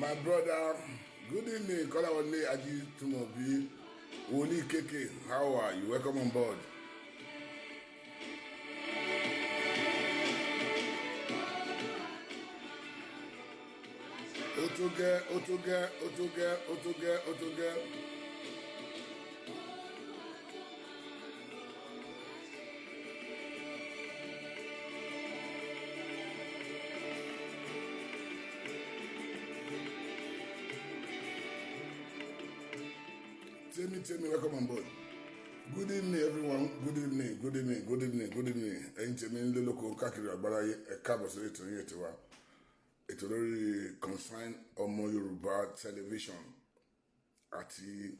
My brother, good evening. Kolawole Ajitumobi, Woli Keke, how are you? Welcome on board. Otoge. Tell me, welcome on board. Good evening, everyone. Good evening. Ẹ̀yin tèmi ń lé lóko káàkiri àgbáláyé ẹ káàbọ̀ sí ètò yín ètò wa. Ètò lórí Concern Ọmọ Yorùbá Television àti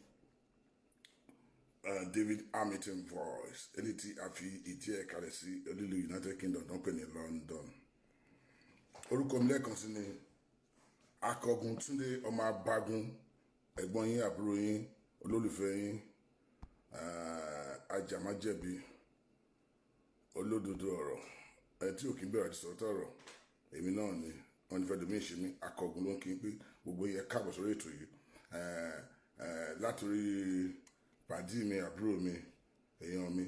David Hamilton Voice. Ẹni tí a fi ìdí ẹ̀ kalẹ̀ sí olúlu United Kingdom tó ń pè ní London. Orúkọ mi lẹ́ẹ̀kan sí ni Akọgun Túndé ọmọ Abágún, ẹ̀gbọ́n yín àbúrò yín olólùfẹ́ yín ajàmájẹ̀bi olódodo ọ̀rọ̀ ẹni tí ò kí ń bẹ̀rẹ̀ àti sọ̀tọ̀ ọ̀rọ̀ èmi náà ni wọ́n ní fẹ́ domi ìṣe mi Akọgun ló ń kí n pé gbogbo yẹn káàbọ̀ sórí ètò yìí látòrí pàdí mi àbúrò mi èèyàn mi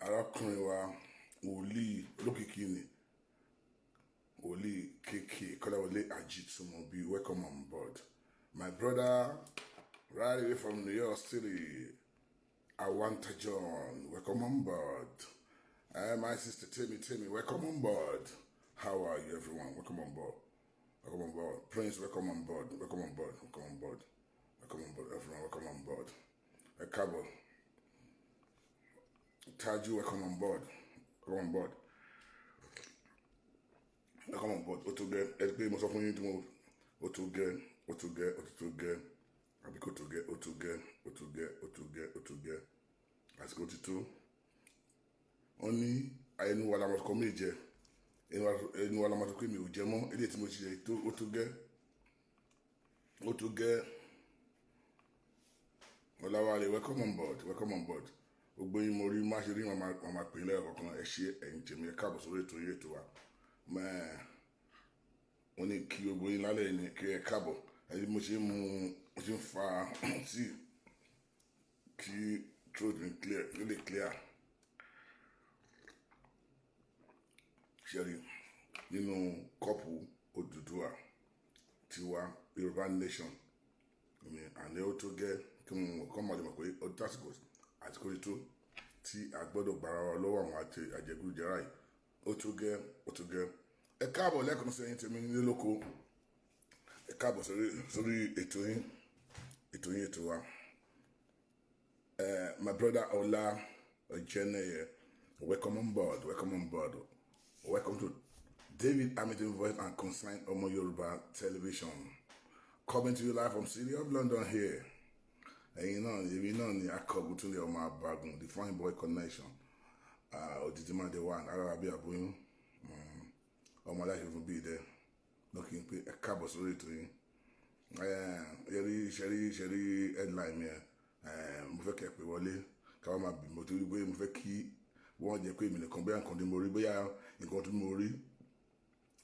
arákùnrin wa wòlíì olókìkí ni wòlíì Keke Kolawole Ajitumobi. Welcome on board. My brother, right away from New York City, Awanta John, welcome on board. My sister Timmy, welcome on board. How are you, everyone? Welcome on board. Welcome on board. Prince, welcome on board. Welcome on board. Welcome on board. Welcome on board, everyone. Welcome on board. Ekabo. Taju, welcome on board. Welcome on board. Welcome on board. Otoge. Edpe, mo sọ fún yín tí mo Otoge. Àbíkó Otoge. Àsìkò ti tó. Wọ́n ní ẹnu wa la máa kọ́ mí jẹ. Ẹnu wa la máa kọ́ mi ò jẹ mọ́. Eléyìí tí mo ṣe tó Otoge. Ọláwálé, welcome on board. Gbogbo yín mo rí má ṣe rí wọn máa pè lẹ́ẹ̀kọ̀ọ̀kan ẹ ṣe ẹ̀yin tèmi ẹ káàbọ̀ sórí ètò yìí ètò wa. Wọ́n ní kí gbogbo yín lálẹ́ ní kí ẹ káàbọ̀. Ẹni mo ṣe ń fa tí kí throat mi clear. Ṣẹ́rí nínú kọ́pù Oduduwa tiwa Yorùbá nation. Àní ó tó gẹ́ kí wọ́n kọ́ mọ̀ lè mọ̀ pé ó tásìkò àsìkò tó tí a gbọ́dọ̀ gbára wa lọ́wọ́ àwọn àjẹgúdújẹrá yìí. Ó tó gẹ́. Ẹ káàbọ̀ lẹ́ẹ̀kan sí ẹ̀yin tèmi nílé lóko. Ẹ káàbọ̀ sórí ètò wa. My brother Ola Ojeneye, welcome on board. Welcome to David Hamilton Voice and Concern Ọmọ Yorùbá Television. Coming to you live from City of London here. Ẹ̀yin náà, èmi náà ni Akọgun Túndé ọmọ Abágún, the fine boy connection. Odidima the one, Arabi Aboyún. Ọmọ aláṣẹ fún bíi dẹ lọ́kì ń pé ẹ káàbọ̀ sórí ètò yìí. ṣẹ́rí headline mi mo fẹ́ kẹ́ pé wọlé káwọn máa bì mo torí pé mo fẹ́ kí wọ́n jẹ́ pé èmi nìkan bóyá nǹkan tí mo rí bóyá nǹkan tí mo rí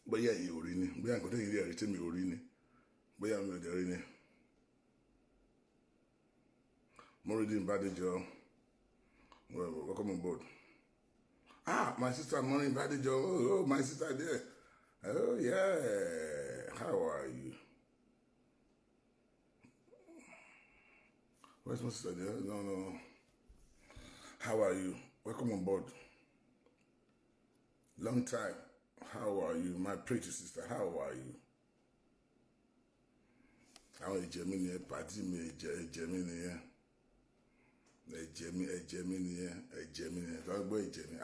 bóyá èyí ò rí ni bóyá nǹkan tí èyí rí ẹ̀rí tí mi ò rí ni bóyá mi ò dẹ̀ rí ni. Mourideen Badejo, welcome on board. My sister Mourideen Badejo. Oh, my sister there. Oh, yeah. How are you? Where's my sister there? No. How are you? Welcome on board. Long time. How are you? My pretty sister, how are you? How are you? Party me, Gemini. Ẹ̀jẹ̀mí lọ́wọ́ gbọ́ ẹ̀jẹ̀mí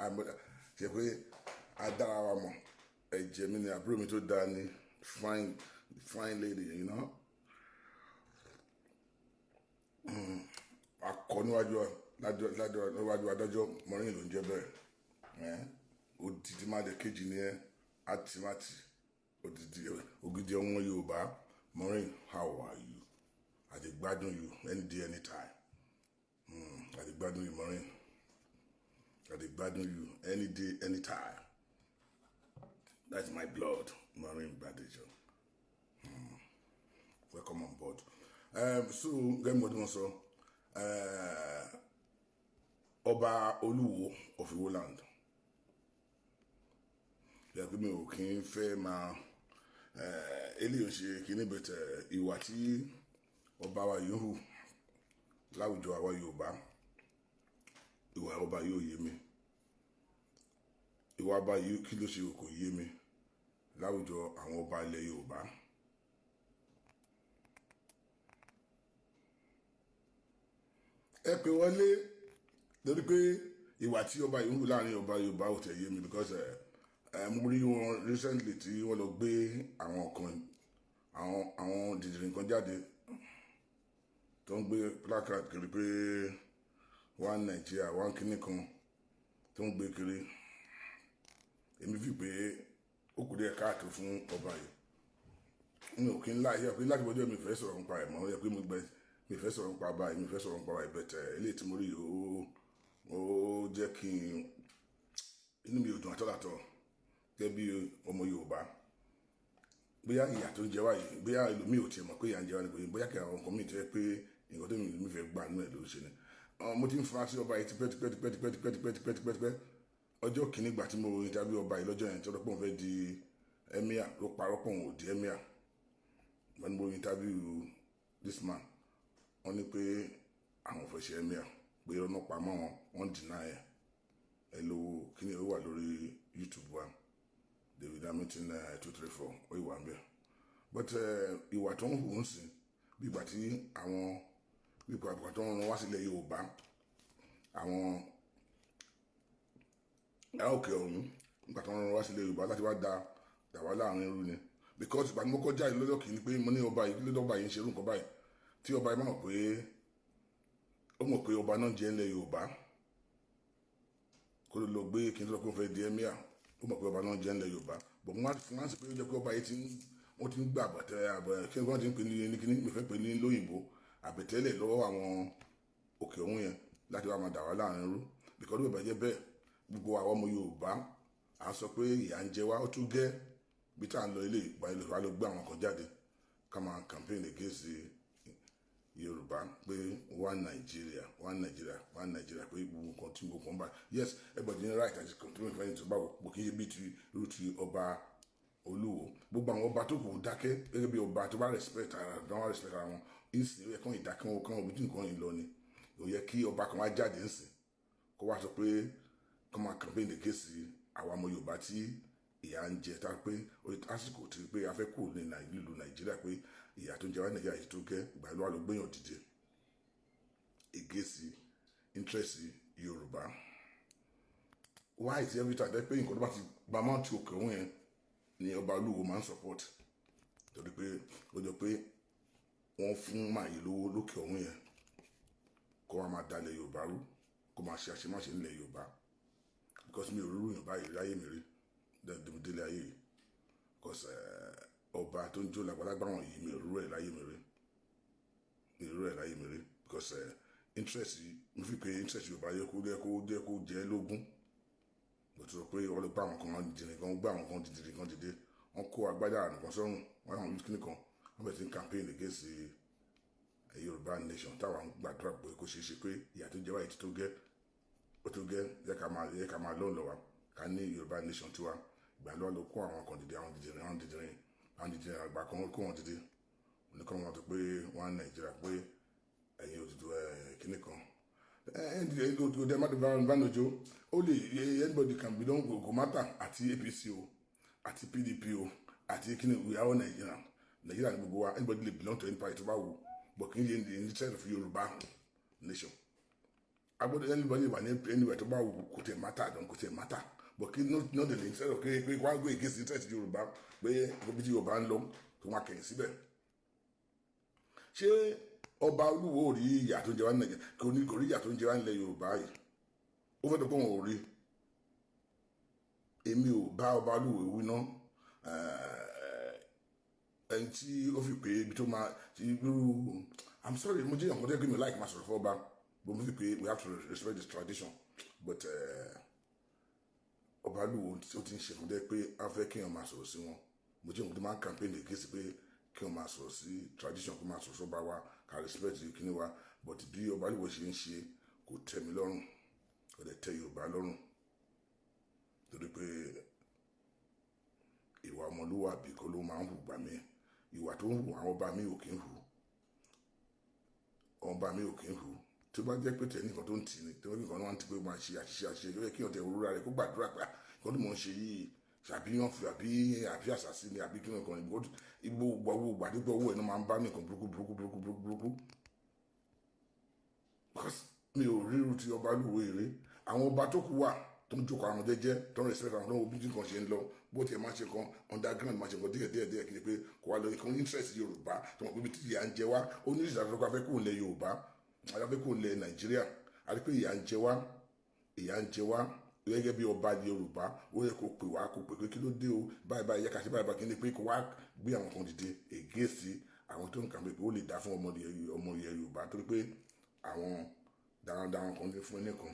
ṣe pé adára wa mọ̀ ẹ̀jẹ̀mí ni àbúrò mi tó dáa ní fine lady, you know. Akọ níwájú adájọ́ mọ́rin ló ń jẹ́ bẹ́ẹ̀ odidi má de kejì ní ẹ́ àtìmátì ògidì ọmọ Yorùbá mọ́rin, how are you? Àdìgbádùn you any day anytime. I dey gbádùn you, Maureen. I dey gbádùn you any day, anytime. That's my blood, Maureen Badejo. welcome on board. So get what you want so Ọba Oluwo of Iwo land. Yeah, give me okay fair ma eléyìí ṣe kíní bẹ̀tẹ̀ ìwà tí ọba wa yóò hù láwùjọ àwa Yorùbá ìwà ọba yóò yé mi ìwà ọba yìí kí ló ṣe kò yé mi láwùjọ àwọn ọba ilẹ̀ Yorùbá. Ẹ pè wọlé lórí pé ìwà tí ọba yìí hù láàrin ọba Yorùbá ò tẹ̀ yé mi because mo rí wọn recently tí wọ́n lọ gbé àwọn dìdìrín kan jáde tó ń gbé placard kiri pé one Nigeria one kíní kan tó ń gbé kiri èmi fi pé ó kù díẹ̀ káàtó fún ọba yìí mi ò kí ń láyé pé láti bọ́jọ́ mi fẹ́ sọ̀rọ̀ nípa ẹ̀ mọ́ ó yẹ pé mi fẹ́ sọ̀rọ̀ nípa báyìí mi fẹ́ sọ̀rọ̀ nípa báyìí bẹ̀tẹ̀ eléyìí tí mo rí ó jẹ́ kí inú mi ò dùn àtọ́làtọ̀ gẹ́gẹ́ bí ọmọ Yorùbá bóyá ìyà tó ń jẹ wá yìí bóyá ẹlòmíì ò tiẹ̀ mọ̀ pé ìyà ń jẹ wá ní bóyá kí àwọn nǹkan mi jẹ́ pé nǹkan tó mi fẹ́ gbà nínú ẹ̀ ló ṣe ni mo ti ń fura sí ọba yìí tipẹ́ ọjọ́ kìíní gbà tí mo interview ọba yìí lọ́jọ́ yẹn tí ọdọ́ pọ̀ fẹ́ di emir ló parọ́ pọ̀ ò di emir when mo interview this man wọ́n ní pé àwọn fẹ́ ṣe emir pé ọ̀nà pamọ́ wọn deny ẹ̀ lówó kíní ó wà lórí YouTube wa David Hamilton 234 ó ìwà ń bẹ̀ but ìwà tó ń hù ń sìn bí ìgbà tí àwọn bí ìgbà tó ń rán wá sílẹ̀ Yorùbá àwọn òkè ọ̀hún nígbà tó ń rán wá sílẹ̀ Yorùbá láti wá dà wá láàrin irú ni because ìgbà tí mo kọjá ìlú lọ́dọ̀ kìíní pé mo ní ọba yìí lọ́dọ̀ ọba yìí ń ṣerú nǹkan báyìí tí ọba yìí mọ̀ pé ọba náà jẹ́ ilẹ̀ Yorùbá kó lọ gbé kí n tó lọ kó fẹ́ di emir ó mọ̀ pé ọba náà jẹ́ ilẹ̀ Yorùbá bọ̀ mo wá fún wá sí pé ó jẹ́ pé ọba yìí wọ́n ti ń gbà àbẹ̀ kí wọ́n ti ń pè ní kíní mi fẹ́ pè ní lóyìnbó àbẹ̀tẹ́lẹ̀ lọ́wọ́ àwọn òkè ọ̀hún yẹn láti wá máa dà wá láàrin irú because ó bẹ̀jẹ̀ bẹ́ẹ̀ gbogbo àwọn ọmọ Yorùbá à ń sọ pé ìyà ń jẹ wá ó tún gẹ́ bí tá à ń lọ ilé ìgbà ilé wa ló gbé àwọn kan jáde ká máa campaign against Yorùbá pé one Nigeria pé gbogbo nǹkan tí gbogbo nǹkan bá yes everybody ní right àti control ìfẹ́ ìtura báwo kì í ṣe bí irú ti ọba Olúwo gbogbo àwọn ọba tó kù dákẹ́ gẹ́gẹ́ bí ọba tó bá respect ara wọn ìsìn ó yẹ kán ìdákẹ́ wọn kán ojú nǹkan yìí lọ ni ó yẹ kí ọba kan wá jáde ńsìn kó wá sọ pé kán máa campaign against àwọn ọmọ Yorùbá tí ìyà ń jẹ tá pé àsìkò tí pé a fẹ́ kú ní ìlú Nàìjíríà pé ìyà tó ń jẹ wá Nàìjíríà yìí tó gẹ́ ìgbà ló wà ló gbéyàn dìde against interest Yorùbá why is every time pé nǹkan tó bá ti gba máa ti òkè òun yẹn ni ọba Olúwo máa ń support torí pé ó jọ pé wọ́n fún màyí lówó lókè òun yẹn kó wá máa dalẹ̀ Yorùbá rú kó máa ṣe àṣemáṣe nílẹ̀ Yorùbá because mi ò rúrú yàn báyìí láyé mi rí délé ayé yìí because ọba tó ń jó lágbàlagbà wọn yìí mi ò rúrú ẹ̀ láyé mi rí because interest mo fi pé interest Yorùbá yẹ kó jẹ́ lógún mo ti sọ pé wọ́n lè gbá àwọn kan dìde kan gbá àwọn kan dìde wọ́n kó agbádá nìkan sọ́run wọ́n àwọn youth clinic kan wọ́n bẹ̀rẹ̀ sí ń campaign against Yorùbá nation táwọn gbàdúrà pé kó ṣeé ṣe pé ìyà tó jẹ́ wáyé tó gẹ́ ó tó gẹ́ yẹ ká máa lọ́ọ̀ lọ́wọ́ ká ní Yorùbá nation tiwa ìgbà lọ́wọ́ ló kó àwọn kan dìde àwọn dìde àgbà kan kó wọn dìde oníkan wọn tó pé wọn Nàìjíríà pé ẹ̀yin Odùduwà kíní kan ẹ̀ẹ́dẹ̀ mádùbánojó ó lè anybody can belong go matter àti APC o àti PDP o àti kíní we are all Nigeria ní gbogbo wa anybody lè belong to any party tó bá wù but kì í ṣe in the sense of Yorùbá nation agbọ́dọ̀ anybody wà ní anywhere tó bá wù kò tẹ̀ matter but kí no dey instead of pé wá gbé against interest Yorùbá pé ibi tí Yorùbá ń lọ tó máa kẹ̀yìn síbẹ̀ ṣé ọba Olúwo ò rí ìyà tó ń jẹ wá Nàìjíríà kò rí ìyà tó ń jẹ wá nílẹ̀ Yorùbá yìí ó fẹ́ tó pọ̀ wọn ò rí èmi ò bá ọba Olúwo wí ná ẹni tí ó fi pé ibi tó máa ti irú I'm sorry mo jẹ́ ìyàn kọ́tẹ́ pé mi láì máa sọ̀rọ̀ fún ọba but mo fi pé we have to respect this tradition but ọba Olúwo ó ti ń ṣe fún dẹ́ pé a fẹ́ kéèyàn máa sọ̀rọ̀ sí wọn mo jẹ́ ìyàn tó máa ń campaign against pé kí wọ́n máa sọ̀rọ̀ sí tradition kó máa sọ̀rọ̀ sọ́ba wa ká respect kíní wa but bí ọba Oluwo ṣe ń ṣe kò tẹ́ mi lọ́rùn kò dẹ̀ tẹ́ Yorùbá lọ́rùn torí pé ìwà ọmọlúwàbí kọ́ ló máa ń hù gbà mí ìwà tó ń hù àwọn ọba mi ò kí ń hù ọba mi ò kí ń hù tó bá jẹ́ pé tẹ̀ nìkan tó ń tì ní tó nìkan náà ń ti pé máa ṣe àṣìṣe tó yẹ kí ọ̀tẹ̀ òwúrọ̀ rẹ̀ kó gbàdúrà pé kí wọ́n mọ̀ ń ṣe yìí ṣàbíyàn àbí àṣàṣì ni àbí kí nìkan ìgbó gbogbo gbàdúgbò owó ẹ̀ náà máa ń bá nìkan burúkú because mi ò ríru ti ọba Oluwo èrè àwọn ọba tó kù wà tó ń jókòó àwọn jẹ́jẹ́ tó ń respect àwọn ọmọ bí nǹkan ṣe ń lọ bó tiẹ̀ máa ṣe kan underground máa ṣe kan díẹ̀ kí ni pé kò wá lọ ìkan interest Yorùbá tó mọ̀ pé bí ìyà ń jẹ wá ó ní ìṣàkóso pé afẹ́ kò lẹ Yorùbá afẹ́ kò lẹ Nàìjíríà àti pé ìyà ń jẹ wá gẹ́gẹ́ bí ọba Yorùbá ó yẹ kó pè wá kó pè pé kí ló dé o báyìí yẹ ká ṣe báyìí kí ni pé kó wá gbé àwọn kan dìde against àwọn tó ń kà pé ó lè dá fún ọmọ Yorùbá torí pé àwọn darandaran kan dé fún ẹnìkan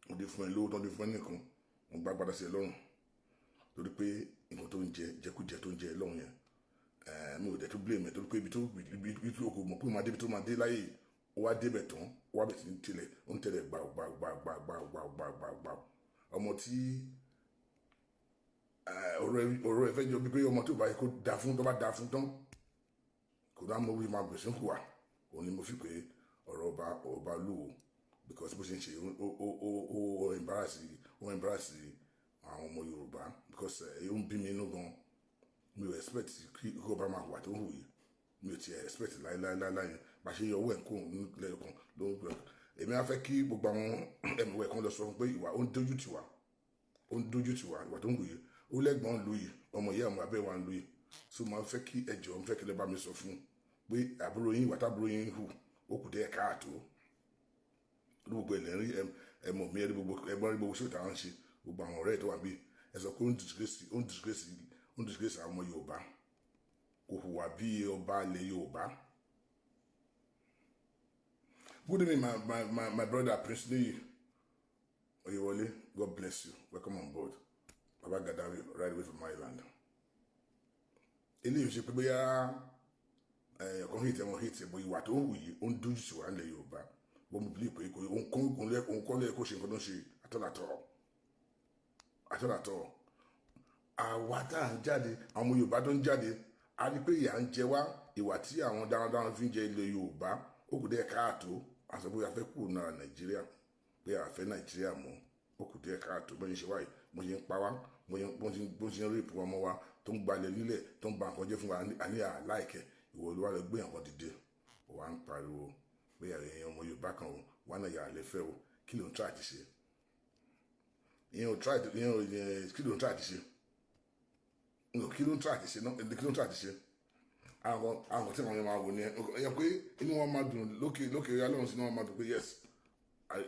wọ́n dé fún ẹ lówó tó ń dé fún ẹnìkan wọ́n gbá padà sí ẹ lọ́rùn torí pé nǹkan tó ń jẹkújẹ tó ń jẹ lọ́rùn yẹn mi ò dẹ̀ tó blame ẹ̀ torí pé ibi tó kò mọ̀ pé máa débi tó máa dé láyé ó wá débẹ̀ tán ó wá bẹ̀ sí tilẹ̀ ó ń tẹ̀lẹ̀ gbà ọmọ tí ọ̀rọ̀ ẹ̀fẹ́ jọ bí pé ọmọ tó bá yẹ kó da fún tó bá da fún tán kò dá mọ́ wí máa bẹ̀ sí ń hùwà òun ni mo fi pé ọ̀rọ̀ ọba Oluwo because bó ṣe ń ṣe ó embarrass àwọn ọmọ Yorùbá because ó ń bí mi inú gan mi ò expect kí ọba máa wà tó ń hù yìí mi ò tiẹ̀ expect láyé bá ṣe yọ owó ẹ̀ kó lẹ́ẹ̀kan ló ń gbẹ èmi á fẹ́ kí gbogbo àwọn ẹ̀mọ̀wẹ̀ kan lọ sọ fún pé ìwà ó ń dójú tì wá ìwà tó ń hù yìí ó lẹ́gbọ̀n lu yìí ọmọ ìyá ọmọ abẹ́ wa ń lu yìí so máa fẹ́ kí ẹjọ́ ń fẹ́ kí lè bá mi sọ fún pé àbúrò yín ìwà tábúrò yín hù ó kù díẹ̀ káàtó gbogbo ẹlẹ́rìí ẹmọ mi ẹrí gbogbo ṣé ìtàn ṣe gbogbo àwọn ọ̀rẹ́ tó wà bí ẹ sọ pé ó ń disgrace àwọn ọmọ Yorùbá kò hùwà bí ọba ilẹ̀ Yorùbá. Good evening my brother Prince Niyi Oyewole, God bless you, welcome on board Baba Gadawi right away from Ireland. Eléyìí ṣe pé bóyá ọkàn hìtì ẹ̀bọ̀ ìwà tó ń wù yìí ó ń dójú sí wa ilẹ̀ Yorùbá wọ́n mú bílí pé òun kọ́ lẹ́yìn kó ṣe nǹkan tó ń ṣe àtọ́làtọ̀ àwa tá à ń jáde àwọn ọmọ Yorùbá tó ń jáde a rí pé ìyà ń jẹ wá ìwà tí àwọn darandaran fi ń jẹ ilẹ̀ Yorùbá ó kù díẹ̀ káàtó àṣọ bóyá fẹ́ kúrò náà Nàìjíríà pé àfẹ́ Nàìjíríà mọ́ ó kù díẹ̀ káàtó bó ṣe ń ṣe wáyé bó ṣe ń pa wá bó ṣe ń rèpù ọmọ wa tó ń gbalẹ̀ nílẹ̀ tó ń ba nǹkan jẹ́ fún wa àní àláìkẹ́ ìwọ olúwa lọ gbé nǹkan dìde ó wá ń pariwo pé èèyàn ọmọ Yorùbá kan o wà náà yà á lẹ́fẹ́ o kí ló ń try àti ṣe kí ló ń try àti ṣe àwọn tí wọn máa wò ní ẹ pé inú wọn máa dùn lókè Ọlọ́run sí inú wọn máa dùn pé yes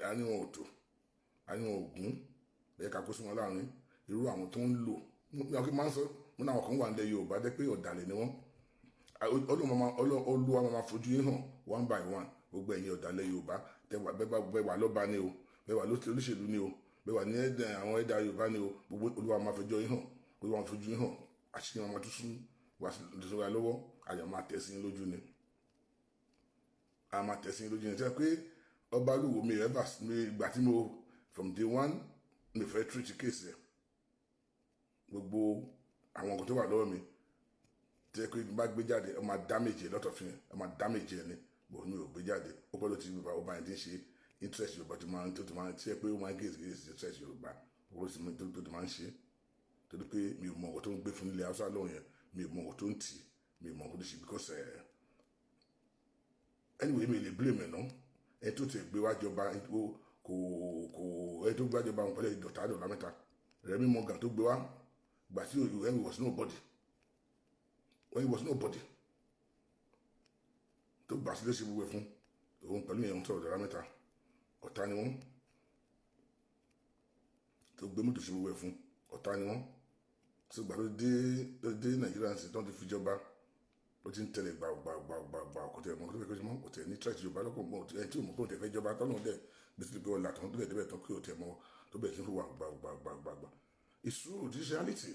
àní wọn ò tó àní wọn ò gún bẹ́ẹ̀ ká kó sí wọn láàrin irú àwọn tó ń lò ní máa ń sọ wọn náà kàn wà nílẹ̀ Yorùbá jẹ́ pé ọ̀dàlẹ̀ ni wọ́n Olúwa máa fojú yín hàn one by one gbogbo ẹ̀yin ọ̀dàlẹ̀ Yorùbá bẹ́ẹ̀ wà lọ́ba ni o bẹ́ẹ̀ wà lóṣèlú ni o bẹ́ẹ̀ wà ní àwọn ẹ̀dá Yorùbá ni o gbogbo Olúwa máa fẹjọ́ yín hàn Olúwa máa fojú yín hàn àṣírí wọn máa tún sún wá sí wa lọ́wọ́ àyà máa tẹ̀ sí yín lójú ni a máa tẹ̀ sí yín lójú ni tẹ́ pé ọba Oluwo mi ẹ̀ ìgbà tí mo from day one mi fẹ́ treat case ẹ̀ gbogbo àwọn nǹkan tó wà lọ́wọ́ mi tẹ́ pé bá gbé jáde ẹ máa damage lọ́tọ̀ fún yẹn ẹ máa damage ẹ ní bò mi ò gbé jáde ó gbọ́dọ̀ ti ọba yẹn ti ń ṣe interest Yorùbá tó máa ń tí ẹ pé ó máa ń gé interest Yorùbá owó sì tó ti máa ń ṣe torí pé mi ò mọ ọ̀gọ̀ tó ń gbé fún ilẹ̀ Haúsá lọ́wọ́ yẹn mi ò mọ ọ̀gọ̀ tó ń tì mi ò mọ ọ̀gọ̀ tó ṣe because anyway mi lè blame ẹ̀ náà ẹ tó ti gbé wájọba kò ẹ tó gbé wájọba wọn pẹ̀lú ìdọ̀tà àdọ̀lá mẹ́ta Rẹ̀mí Morgan tó gbé wá gbà tí when he was nobody tó gbà sílé ṣe gbogbo ẹ̀ fún òun pẹ̀lú ìyẹn ń sọ̀rọ̀ ìdọ̀lá mẹ́ta ọ̀tá ni wọ́n tó gbé mọ́tò ṣe gbogbo ẹ̀ fún ọ̀tá ni wọ́n tó gbà tó dé Nàìjíríà sí tó ti fi jọba ó ti ń tẹ̀lé gbàgbàgbàgbà ọ̀kọ̀tẹ̀ ẹ̀mọ́ tó fẹ́ kó ṣe mọ́ ọ̀tẹ̀ ní tíráìtì Yorùbá lọ́kọ̀ mọ́ ẹ̀ tí òun kò tẹ̀ fẹ́ jọba tọ́nà dẹ̀ bí ti pé ọ̀là tán tó bẹ̀ débẹ̀ tán kí ọ̀tẹ̀ mọ́ tó bẹ̀ kí n fún wa gbàgbàgbàgbà it's true this reality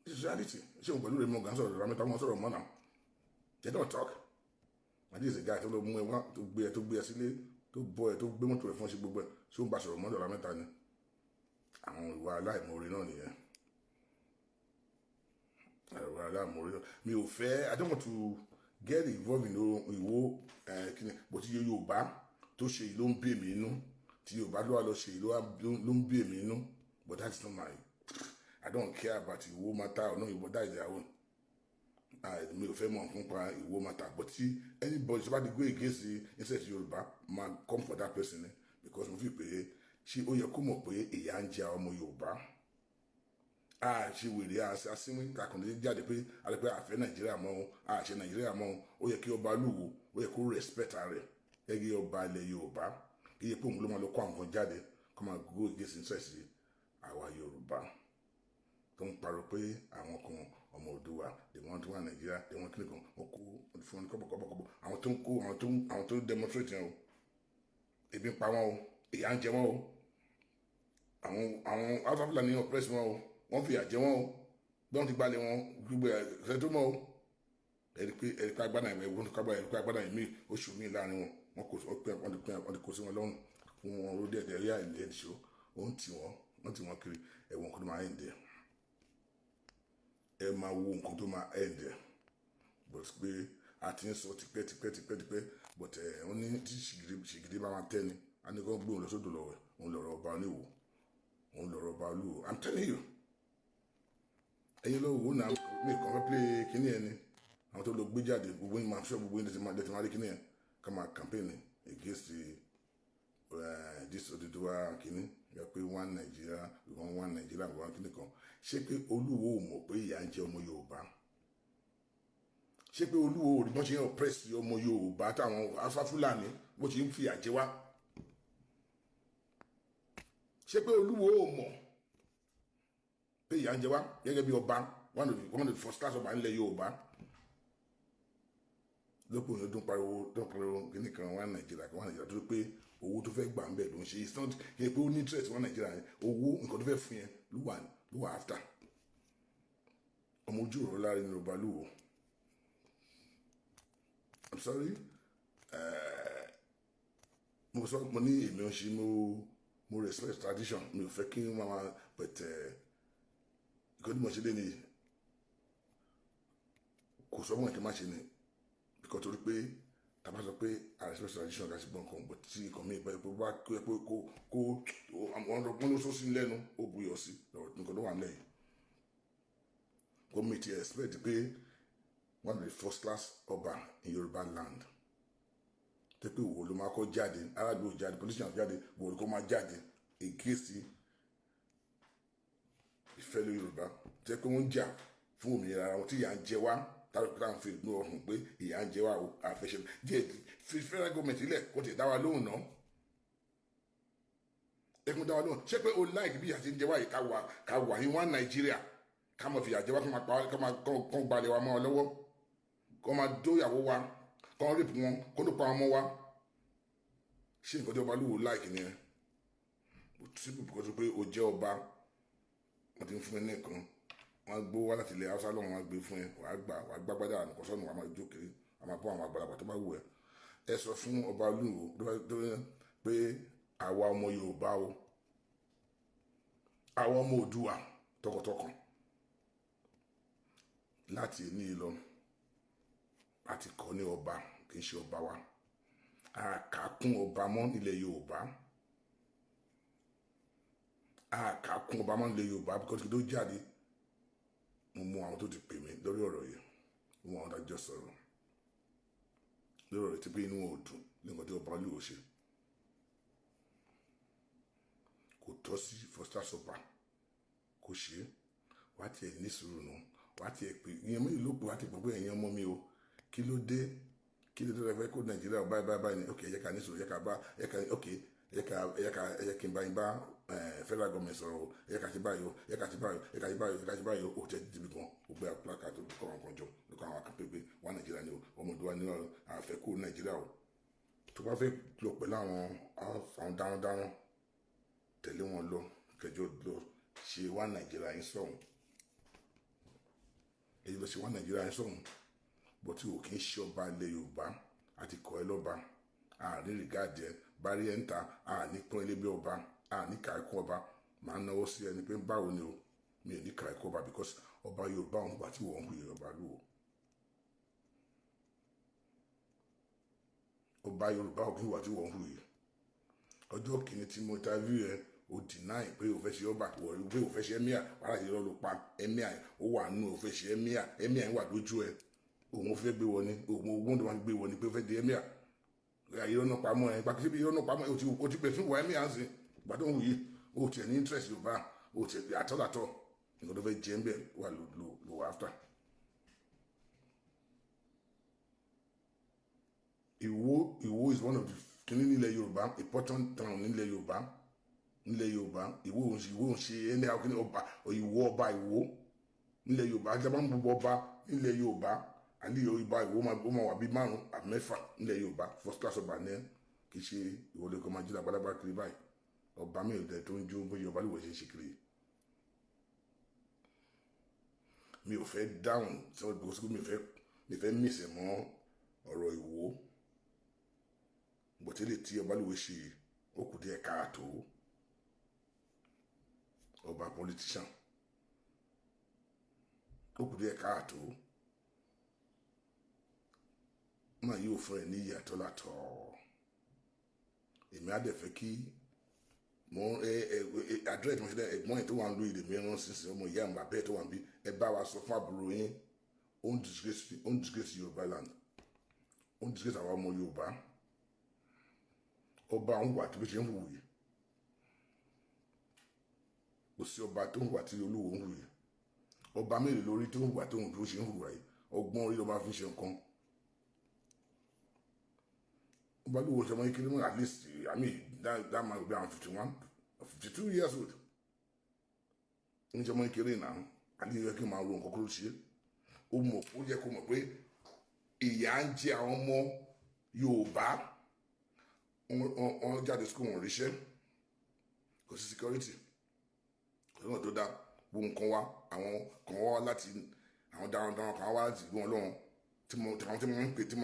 This is reality. Ṣé òun pẹ̀lú rẹ̀ mọ̀ gan sọ̀rọ̀ ìrọ̀ mẹ́ta wọn sọ̀rọ̀ mọ́ náà. They don't talk. And this is a guy tó lọ mú ẹ wá tó gbé ẹ sílé tó bọ́ ẹ tó gbé mọ́tò ẹ fún ọ sí gbogbo ẹ ṣé ó ń bá sọ̀rọ̀ mọ́ ìrọ̀ mẹ́ta ni. Àwọn ìwà aláìmoore náà nìyẹn. Ìwà aláìmoore náà. Mi ò fẹ́, I don't want to get involved in ìwò kíni bó ti yẹ Yorùbá tó ṣe yìí ló ń bí èmi inú tí Yorùbá ló wà lọ ṣe yìí ló ń bí èmi inú but that is not my I don't care about ìwò matter or no ìwò that is their own. Mi ò fẹ́ mọ̀ nípa ìwò matter but tí anybody ṣe bá ti go against the interest Yorùbá ma come for that person because mo fi pé ṣé ó yẹ kó mọ̀ pé ìyà ń jẹ ọmọ Yorùbá ṣe wèrè àṣìwìn kàkùnrin jáde pé alẹ́pẹ́ àfẹ́ Nàìjíríà mọ́ àṣẹ Nàìjíríà mọ́ ó yẹ kí ọba Olúwo ó yẹ kó respect rẹ̀ gẹ́gẹ́ ọba ilẹ̀ Yorùbá kí yẹ pé òun ló máa lọ kó àwọn kan jáde kó máa go against interest àwa Yorùbá tó ń parọ́ pé àwọn kan ọmọ Oduduwa they want to wá Nàìjíríà they want kíni kan wọn kó fún wọn ní kọ́bọ̀kọ́bọ̀ àwọn tó ń kó àwọn tó ń demonstrate yẹn o ebi ń pa wọn o ìyà ń jẹ wọn o àwọn Hausa Fulani oppress wọn o wọ́n fi àjẹ wọn o bí wọ́n ti gbalẹ̀ wọn gbogbo ẹ̀ tó mọ́ o ẹ̀rí pé agbádá ìwé ẹ̀wọ̀n tó kábàá ẹ̀rí pé agbádá ìmí oṣù mi láàrin wọn wọ́n ti kó sí wọn lọ́rùn fún wọn ló dẹ̀ ẹ̀rí àìlẹ́ ìṣó wọ́n ti wọ́n kiri ẹ̀wọ̀n kan tó máa ẹ̀ǹdẹ̀ ẹ máa wo nǹkan tó máa ẹ̀ǹdẹ̀ but pé a ti ń sọ tipẹ́ but wọ́n ní tí ṣìgìdì bá máa tẹ́ni a ní kó gbé òun lọ sódò lọ́wọ́ òun lọ̀rọ̀ ọba oníwò òun lọ̀rọ̀ ọba Olúwo I'm telling you ẹ̀yin lọ́wọ́ wò náà mi kàn fẹ́ play kíní ẹ̀ ni àwọn tó lọ gbé jáde gbogbo yín máa ṣọ́ gbogbo yín lẹ́tí máa rí kíní ẹ̀ ká máa campaign against this Oduduwa kíní yẹ pé one Nigeria one kíní kan ṣé pé Olúwo ò mọ̀ pé ìyà ń jẹ ọmọ Yorùbá ṣé pé Olúwo ò rí bọ́n ṣe ń oppress ọmọ Yorùbá táwọn Hausa Fulani bó ṣe ń fi àjẹ wá ṣé pé Olúwo ò mọ̀ pé ìyà ń jẹ wá gẹ́gẹ́ bí ọba one of the first class ọba nílẹ̀ Yorùbá lópin òyìn dún pariwo kìíní kan wá Nàìjíríà tó pé owó tó fẹ́ gbà ń bẹ̀ ló ń ṣe it's not yẹ pé ó ní interest wá Nàìjíríà yẹn owó nǹkan tó fẹ́ fún yẹn ló wà after ọmọ ojú ọ̀rọ̀ láàrin ní ọba Olúwo I'm sorry mo ní èmi ò ṣe mo respect tradition mi ò fẹ́ kí n máa pẹ̀tẹ́ ìkọ́ tí mo ṣe lé ní kò sọ wọn kí n má ṣe ni because torí pé tàbá sọ pé I respect tradition láti gbọ́n kan but tí ikọ̀ mi ìbá epo bá kó wọn ló sọ sí lẹ́nu ó buyọ̀ sí nǹkan tó wà lẹ́yìn kò mi ti expect pé one of the first class ọba in Yorùbá land tẹ́ pé wo ló máa kọ́ jáde aládùúgbò jáde politician jáde wo ló kọ́ máa jáde against ìfẹ́ lórí Yorùbá tẹ́ pé wọ́n ń jà fún òmìnira ara wọn tí ìyà ń jẹ wá táwọn fi ìlú ọ̀hún pé ìyà ń jẹ wá àfẹsẹ̀ díẹ̀ fi federal government ilẹ̀ kó ti dá wa lóhùn náà ẹkún dá wa lóhùn ṣé pé o láì bí ìyà ti ń jẹ wá yìí ká wà ní one Nàìjíríà ká mọ̀ fìyà jẹ wá ká máa kán gbalẹ̀ wa mọ́ ọ lọ́wọ́ kó máa dóyàwó wa kán rìpù wọn kó ló pa ọmọ wa ṣé nǹkan tí ọba Olúwo láìkì ni ẹ síbù bùkọ́ tó pé o jẹ́ ọba wọ́n ti ń fún ẹ ní nǹkan wọ́n gbó wá láti ilẹ̀ Haúsá lọ́wọ́ wọn gbé fún ẹ wàá gbàgbádà ànùkọ́ sọ́nù wàá máa jó kiri wàá máa bọ́ àwọn àgbàlagbà tó bá wù ẹ ẹ sọ fún ọba Olúwo pé àwa ọmọ Yorùbá o àwa ọmọ Oòduà tọkàntọkàn láti ní ìlọ àti kọ́ ní ọba kì í ṣe ọba wa àkàkún ọba mọ́ nílẹ̀ Yorùbá àkàkún ọba mọ́ nílẹ̀ Yorùbá because kí ló jáde mo mú àwọn tó ti pè mí lórí ọ̀rọ̀ yìí mo mú àwọn dájọ́ sọ̀rọ̀ lórí ọ̀rọ̀ tí pé inú wọn ò dùn nígbà tí ọba Olúwo ṣe kò tọ́ sí fọ́sítà sọ́pà kò ṣe é wá tiẹ̀ ní sùúrù nù wá tiẹ̀ pé ìyẹn mélòó ló pè wá ti pọ̀ pé ẹ̀yin ọmọ mi o kí ló dé rẹ fẹ́ kó Nàìjíríà báyìí ni ok ẹ̀yẹ ká ní sùúrù ẹ̀yẹ ká bá ok ẹ̀yẹ kí n bá yín bá federal government sọ̀rọ̀ o ẹ̀yẹ ká ṣe báyìí o ẹ̀yẹ ká ṣe báyìí o tẹ̀ dìbì kan o gbé àpòlákà tó kọ́ àwọn kan jọ lókọ́ àwọn akẹ́kọ̀ọ́ pé wà Nàìjíríà ni o ọmọ Oòduà ní àfẹ́ kó Nàìjíríà o tó bá fẹ́ lọ pẹ̀lú àwọn darandaran tẹ̀lé wọn lọ kẹjọ lọ ṣe wà Nàìjíríà yín sọ̀hún èyí lọ sí wá Nàìjíríà ẹ̀ sọ̀hún bọ̀ tí o kì í ṣe ọba ilẹ̀ Yorùbá àti kọ́ ẹ lọ́ba àárín rìgáàdì ẹ bárí ẹ̀ ń ta àní pọ́n ilé bí ọba àní kàíkọ́ ọba máa ń náwó sí ẹni pé báwo ni o mi ò ní kàíkọ́ ọba because ọba Yorùbá òun wà tí wọ́n ń hu ọba lù o. ọba Yorùbá òkè wà tí wọ́n ń hu yìí ọjọ́ kìíní tí mo interview ẹ o deny pé o fẹ́ ṣe ọba wọ̀rí pé o fẹ́ ṣe emir wàhálà yìí lọ́ọ́ ló pa emir ó wà nù o fẹ́ ṣe emir yẹn wà lójú ẹ òun fẹ́ gbé wọ ni òun ogun tó máa gbé wọ ni pé o fẹ́ di emir ìrọ́nà pamọ́ ẹ pàkí síbi ìrọ́nà pamọ́ ẹ o ti pè fún wọ emir ń sìn gbàdọ̀ òun yìí o tiẹ̀ ní interest Yorùbá o tiẹ̀ àtọ́làtọ̀ nǹkan tó fẹ́ jẹ́ ń bẹ̀ wà lò wà after. Ìwó is one of the kìíní nílẹ̀ Yorùbá important town nílẹ̀ Yorùbá Ìwó ń ṣe ẹni àwọn kìíní ọba Ìwó ọba Ìwó nílẹ̀ Yorùbá ajá máa ń bọ̀ ọba nílẹ̀ Yorùbá àní Yorùbá Ìwó máa wà bí 5 àbí 6 nílẹ̀ Yorùbá first class ọba ní kì í ṣe ìwọlé kan máa jí lágbàlagbà kiri báyìí ọba mi ò dẹ̀ tó ń jó bóyá ọba lè wọ̀ ṣe kiri. Mi ò fẹ́ dáhùn tí wọ́n gbọ́ sí mi fẹ́ mísẹ̀ mọ́ ọ̀rọ̀ Ìwó bọ̀tẹ́lẹ̀ tí ọba lè wọ̀ ṣe ó kù díẹ̀ káàtó ọba politician ó kù díẹ̀ káàtó máa yóò fún ẹ ní ìyàtọ̀ látọ̀ èmi á dẹ̀ fẹ́ kí mo àdúrà tí mo ṣe dẹ́ ẹ̀gbọ́n ẹ̀ tó wà ń lo èdè mìíràn sísìn ọmọ ìyá àmà bẹ́ẹ̀ tó wà ń bí ẹ bá wa sọ fún àbúrò yín ó ń disgrace Yorùbá land ó ń disgrace àwọn ọmọ Yorùbá ọba ń wà tó bí ṣe ń hù yìí kò sí ọba tó ń wà tí Olúwo ń hù yìí ọba mélòó lórí tó ń wà tó ń dúró ṣe ń hù wáyé ọgbọ́n orí ló máa fi ṣe nǹkan. Oluwo ṣọmọ yìí kiri mọ́ at least I mean that man will be around 52 years old. Ní ṣọmọ yìí kiri náà àní yẹ kí n máa ro nǹkan kúrò ṣe ó yẹ kó mọ̀ pé ìyà ń jẹ àwọn ọmọ Yorùbá wọn jáde school wọn ríṣẹ́ kò sí security kò sí wọn tó dá gbogbo nǹkan wá àwọn kan wá láti àwọn darandaran kan wá láti gbọ́n lọ́wọ́ tí mo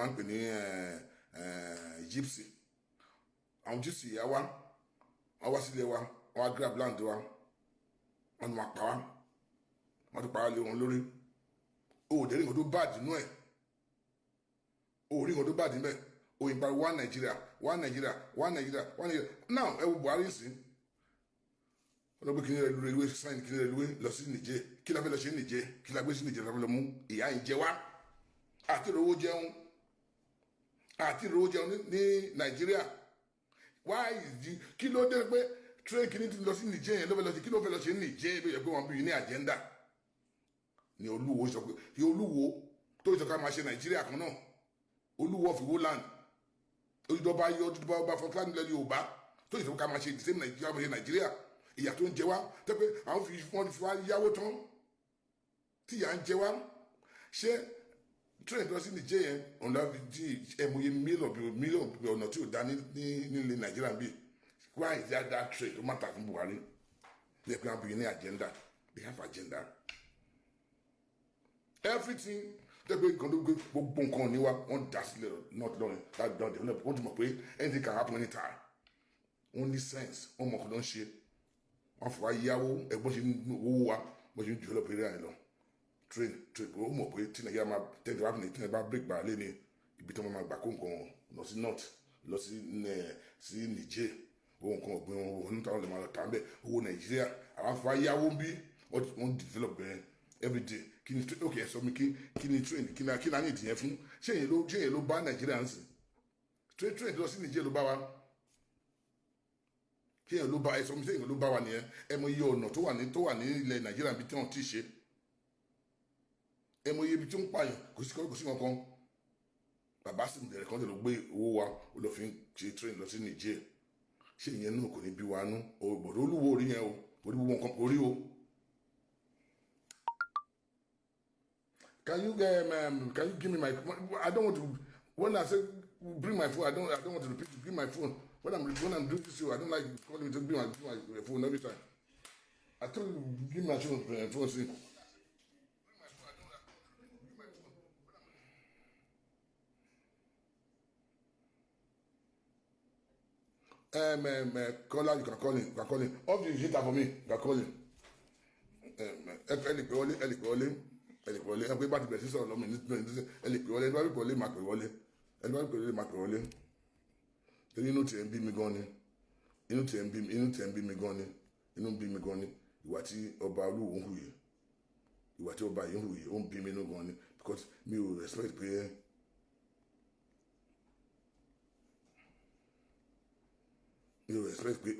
ń pè ní gypsy àwọn gypsy yà wá wọn wá sílé wa wọn wá grab land wa wọn ti máa pa wá wọn ti pa wá lé wọn lórí o dẹ̀ rí nǹkan tó bad nínú ẹ̀ o rí nǹkan tó bad níbẹ̀ o yìnbọn wá Nàìjíríà now ẹ wo Buhari sí wọn lọ gbé kíní rẹlúwé sáyìn kíní rẹlúwé lọ sí Nìjẹ̀ kí la fẹ́ lọ ṣe ní Nìjẹ̀ kí la gbé sí Nìjẹ̀ la fẹ́ lọ mú ìyá yìí jẹ wá àti ìrówó jẹun ní Nàìjíríà why is kí ló dé pé train kìíní ti lọ sí Nìjẹ̀ yẹn ló fẹ́ lọ sí kí ló fẹ́ lọ ṣe ní Nìjẹ̀ bí ẹgbẹ́ wọn bí ní agenda ni Olúwo sọ pé Olúwo tó sọ ká máa ṣe Nàìjíríà kan náà Olúwo of Iwo land ojúdọba ọba fọkàn nílẹ̀ Yorùbá tó sọ ká máa ṣe ìdíṣẹ́ Nàìjíríà ìyà tó ń jẹ wá tẹ́ pé àwọn fi wá yáwó tán tí ìyà ń jẹ wá ṣé train lọ sí Nìjẹ̀ yẹn ọ̀nà ẹ̀mọye mílíọ̀nù ọ̀nà tí ò dá nílé Nàìjíríà bíi why is that train tó má ta fún Buhari they can be in the agenda they have agenda everything tẹ́gbẹ́ nǹkan tó gbé gbogbo nǹkan ní wa wọ́n dá sílẹ̀ not lọ́rin that don develop wọ́n ti mọ̀ pé anything can happen anytime wọ́n ní sense wọ́n mọ̀ kó ló ń ṣe wọ́n fọwọ́ yáwó ẹgbọ́n ṣe ń owó wa wọ́n ṣe ń develop area yẹn lọ train ó mọ̀ pé tí Nàìjíríà máa tẹ́tí wá fún ní tí Nàìjíríà bá break bàrà lé ní ibi tí wọ́n máa gbà kó nǹkan lọ sí north lọ sí Nìjẹ̀ owó nǹkan ọ̀gbìn wọn ní táwọn lè máa lọ tà ń bẹ̀ owó Nàìjíríà àwọn afọwọ́ yáwó bí wọ́n develop bẹ́ẹ̀ everyday kí ni ok ẹ sọ mi kí ni train kí ni a ní ìdíyẹn fún ṣé èyí ló bá Nàìjíríà ń sìn train lọ sí Nìjẹ̀ ló bá wa kí èyí ló bá ẹ sọ mi ṣé èyí ló bá wa nìyẹn ẹ mọ iye ọ̀nà tó wà ní ilẹ̀ Nàìjíríà bí tí wọ́n ti ṣe ẹ mọ iye ibi tí ó ń pààyàn kò sí kankan bàbá sì ń bẹ̀rẹ̀ kan tó lọ gbé owó wa ó lọ fi ń ṣe train lọ sí Nìjẹ̀ ṣé ìyẹn náà kò ní bí wa nú òbòdó Olúwo orí yẹn o orí gbogbo nǹkan orí o. Can you give me my? I don't want to. When I say bring my phone, I don't want to repeat. Bring my phone. When I'm doing this show, I don't like calling me to bring my phone every time. I told you give my phone. See. Caller, you can call him. You can call him. Off the heater for me. You can call him. Ẹnì pé wọlé. Ẹ pé bá ti bẹ̀rẹ̀ sí sọ̀rọ̀ lọ́mọ ẹnì pé wọlé. Ẹni bá rí pé wọlé máa pè wọlé. Ẹni bá rí pé wọlé máa pè wọlé. Torí inú tiẹ̀ ń bí mi gan ni. Inú tiẹ̀ ń bí mi gan ni. Inú ń bí mi gan ni. Ìwà tí ọba Olúwo ń hù yìí. Ìwà tí ọba yìí ń hù yìí ó ń bí mi nínú gan ni. Because mi ò respect pé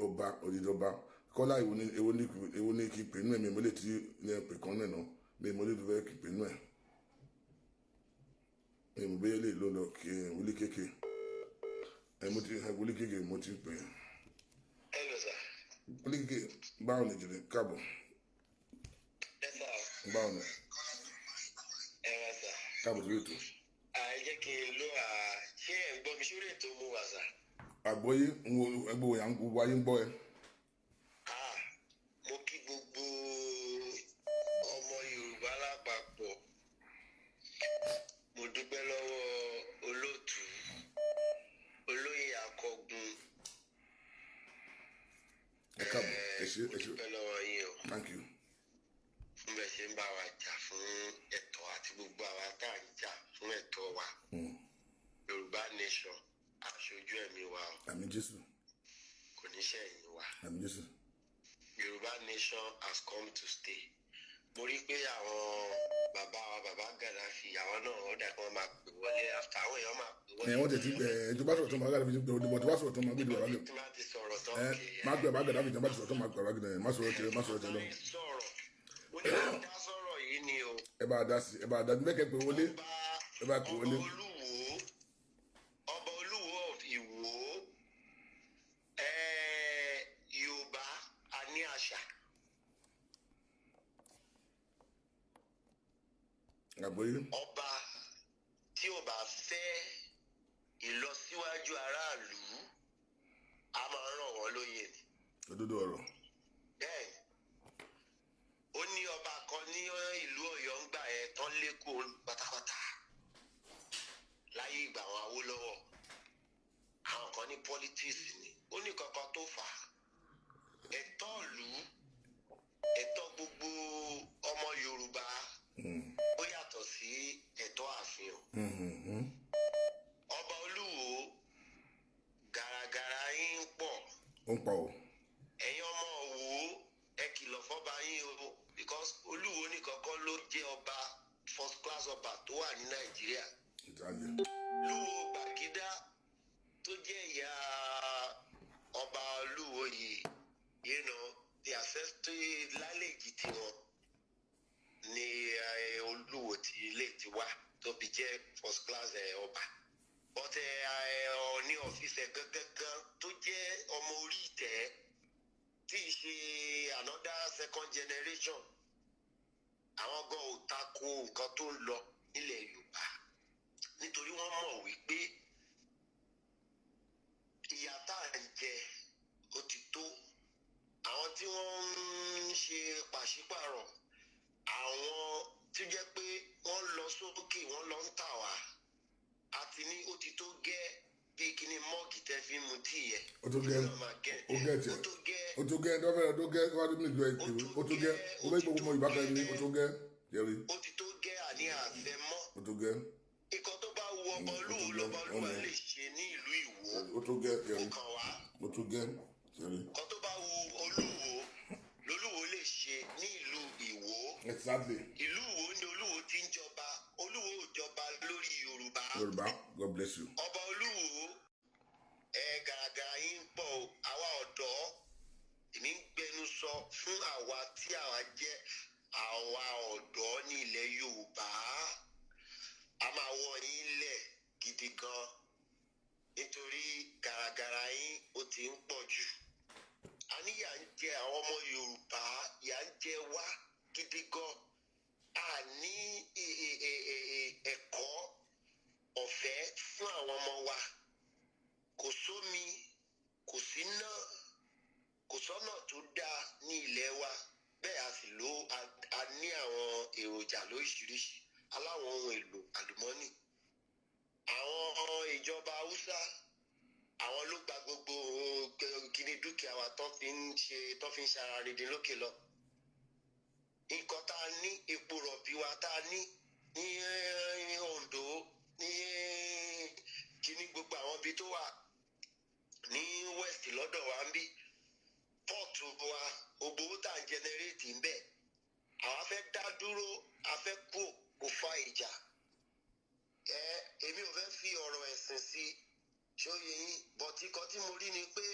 ọba òdìdí ọba Kọ́lá èwo ní kí pè nú ẹ̀ mi mo lè ti ní ẹ̀ pè kan náà mi mo lè fẹ́ kí pè nú ẹ̀ mi mo bẹ́ẹ̀ lè lọ kí wọlé kéèké mo ti wọlé kéèké mo ti pè wọlé kéèké báwo ni jìnnì káàbọ̀ báwo ni káàbọ̀ sí ètò. Jẹ́ kí n lo ṣé ẹ̀ ń gbọ́ mi sórí ètò mo wà sà. Àgbọ́yé ẹgbẹ́ òyà gbogbo ayé ń gbọ́ ẹ. Mo kí gbogbo ọmọ Yorùbá lápapọ̀. Mo dúpẹ́ lọ́wọ́ olóòtú olóyè Akọgun. Ẹ káàbọ̀ ẹ ṣé. Mo dúpẹ́ lọ́wọ́ yín o. Thank you. Fún bẹ́ẹ̀ ṣe ń bá wa jà fún ẹ̀tọ́ àti gbogbo àwa tá à ń jà fún ẹ̀tọ́ wa. Yorùbá nation aṣojú ẹ̀mí wa o. Àmín Jésù. Kò ní ṣẹ̀yìn wa. Àmín Jésù. Yorùbá nation has come to stay. Mo rí pé àwọn bàbá Gaddafi àwọn náà ó dà kí wọ́n máa pè wọlé after àwọn èèyàn máa pè wọlé. Wọ́n tẹ̀sí tó bá sọ̀rọ̀ tó máa Gaddafi tó bá sọ̀rọ̀ tó máa gbé bàbá Gaddafi. Tí wọ́n ti sọ̀rọ̀ tán. Máa gbé bàbá Gaddafi tó bá sọ̀rọ̀ tó máa gbé bàbá Gaddafi má sọ̀rọ̀ tẹ̀lé lọ. Mo ní kí n dá sọ̀rọ̀ yìí ni o. Ẹ bá dá sí mẹ́kẹ́ pé wọlé. Ẹ bá pè wọlé. Ọba Olúwo of Ìwó Yorùbá a ní àṣà. Àgbọ́yé. Ọba tí ò bá fẹ́ ìlọsíwájú aráàlú a máa ràn wọ́n lóyè ni. Òdodo ọ̀rọ̀. Bẹ́ẹ̀ ó ní ọba kan ní ìlú Ọ̀yọ́ ń gbà ẹ̀ tán lẹ́kọ̀ọ́ pátápátá láyé ìgbà àwọn Awólọ́wọ̀ àwọn kan ní politics ni ó ní kankan tó fà á ẹ̀tọ́ ìlú ẹ̀tọ́ gbogbo ọmọ Yorùbá ó yàtọ̀ sí ẹ̀tọ́ ààfin. Ọba Olúwo gàràgàrà yín ń pọ̀. Ó ń pa o. Ẹ̀yin ọmọ Òwò ẹ kìlọ̀ fọ́ba yín o because Olúwo nìkan kọ́ ló jẹ́ ọba first class ọba tó wà ní Nàìjíríà. Olúwo Gbàgídá tó jẹ́ ìyá ọba Olúwo yìí the ancestry lálejì tiwọn ni Olúwo tí ilé ti wá tó fi jẹ́ first class ọba. Ọ̀tẹ̀ ní ọ́fíìsì gangan tó jẹ́ ọmọ orí ìtẹ́ tí í ṣe another second generation àwọn gan ò tako nǹkan tó ń lọ nílẹ̀ Yorùbá nítorí wọ́n mọ̀ wípé ìyà tá à ń jẹ ó ti tó. Àwọn tí wọ́n ń ṣe pàṣípàrọ̀ àwọn tí jẹ́ pé wọ́n lọ sókè wọ́n lọ ń tà wá àti ní ó ti tó gẹ́ bí kíní mọ́ọ̀gì tẹ́ fi mu tí yẹ. Ó tó gẹ́ ó tó gẹ́ dọ́fẹ́ tó gẹ́ wá ní ìlú ẹ̀kọ́ ó tó gẹ́ ó fẹ́ gbogbo ọmọ ìbátan ẹni ó tó gẹ́ jẹ́rí. Ó ti tó gẹ́ àní àfẹ́ mọ́. Ó tó gẹ́. Ikọ̀ tó bá wu ọba Olúwo lọ́ba Olúwa lè ṣe ní ìlú Ìwó. Ó tó gẹ́ jẹ́rí. Ó kàn wá. Ó tó gẹ́ jẹ́rí. Ikọ̀ tó bá wu Olúwo lolúwo lè ṣe ní ìlú Ìwó. Exactly. Ìlú Ìwó ni Olúwo ti ń jọba. Olúwo ò jọba lórí Yorùbá. Yorùbá, God bless you. Ọba Olúwo gàràgàrà yín ń pọ̀ o. Àwa ọ̀dọ́ èmi ń gbẹnu sọ fún àwa tí àwa jẹ́ àwa ọ̀dọ́ ní ilẹ̀ Yorùbá. A máa wọ yín lẹ̀ gidi gan nítorí gàràgàrà yín ó ti ń pọ̀ jù. A ní yà ń jẹ àwọn ọmọ Yorùbá yà ń jẹ wá gidi gan. A ní ẹ̀kọ́ ọ̀fẹ́ fún àwọn ọmọ wa. Kò sómi, kò síná, kò sọ́nà tó dáa ní ilẹ̀ wa. Bẹ́ẹ̀ a sì a ní àwọn èròjà lóríṣiríṣi aláwọn ohun èlò àlùmọ́nì. Àwọn ìjọba Haúsá àwọn ló gba gbogbo kíní dúkìá wa tó fi ń ṣara rìndín lókè lọ. Nǹkan tá a ní epo rọ̀bì wa tá a ní Ondo ní kíní gbogbo àwọn ibi tó wà ní west lọ́dọ̀ wa ń bí pọ́ọ̀tù wa gbogbo tá à ń jẹnẹrétì ń bẹ̀ àwa fẹ́ dá dúró a fẹ́ kó fa ìjà èmi ò fẹ́ fi ọ̀rọ̀ ẹ̀sìn sí ṣóyè yín bọ̀tí kan tí mo rí ni pé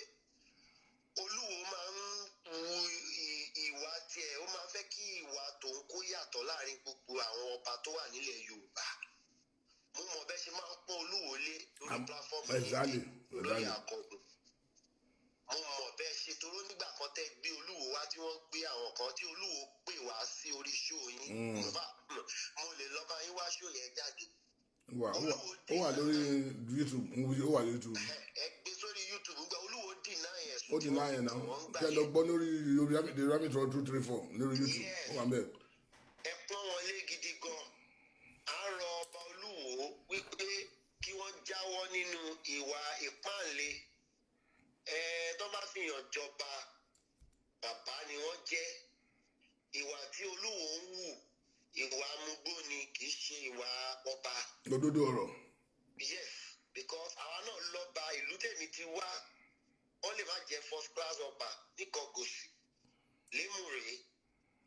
Olúwo máa ń wu ìwà tiẹ̀ ó máa fẹ́ kí ìwà tòun kó yàtọ̀ láàrin gbogbo àwọn ọba tó wà nílẹ̀ Yorùbá mo mọ̀ bẹ́ẹ̀ ṣe máa ń pọ́n Olúwo lé lórí platform lórí àkọ́gùn mo mọ̀ bẹ́ẹ̀ ṣe toró nígbà kan tẹ́ gbé Olúwo wá tí wọ́n gbé àwọn kan tí Olúwo pè wá sí orí ṣó yín mo lè lọ bá yín wá ṣó yẹn jáde. ó wà lórí YouTube ó wà lórí YouTube. ẹ gbé sórí YouTube gba Olúwo dìnnà yẹn ó dìnnà yẹn náà kí ẹ lọ gbọ́ lórí the Ramit 234 lórí YouTube ó wà bẹ́ẹ̀. ẹ pọ́n wọn lé gidi gan à ń rọ ọba Olúwo wípé kí wọ́n jáwọ́ nínú ìwà ìpáǹle tó bá fi hàn jọba bàbá ni wọ́n jẹ́ ìwà tí Olúwo ń wù ìwà amúgbó ni kì í ṣe ìwà ọba. òdodo ọ̀rọ̀. Yes, because àwa náà lọ́ba ìlú tèmi ti wá wọ́n lè má jẹ́ first class ọba nìkan gòsì lémùrè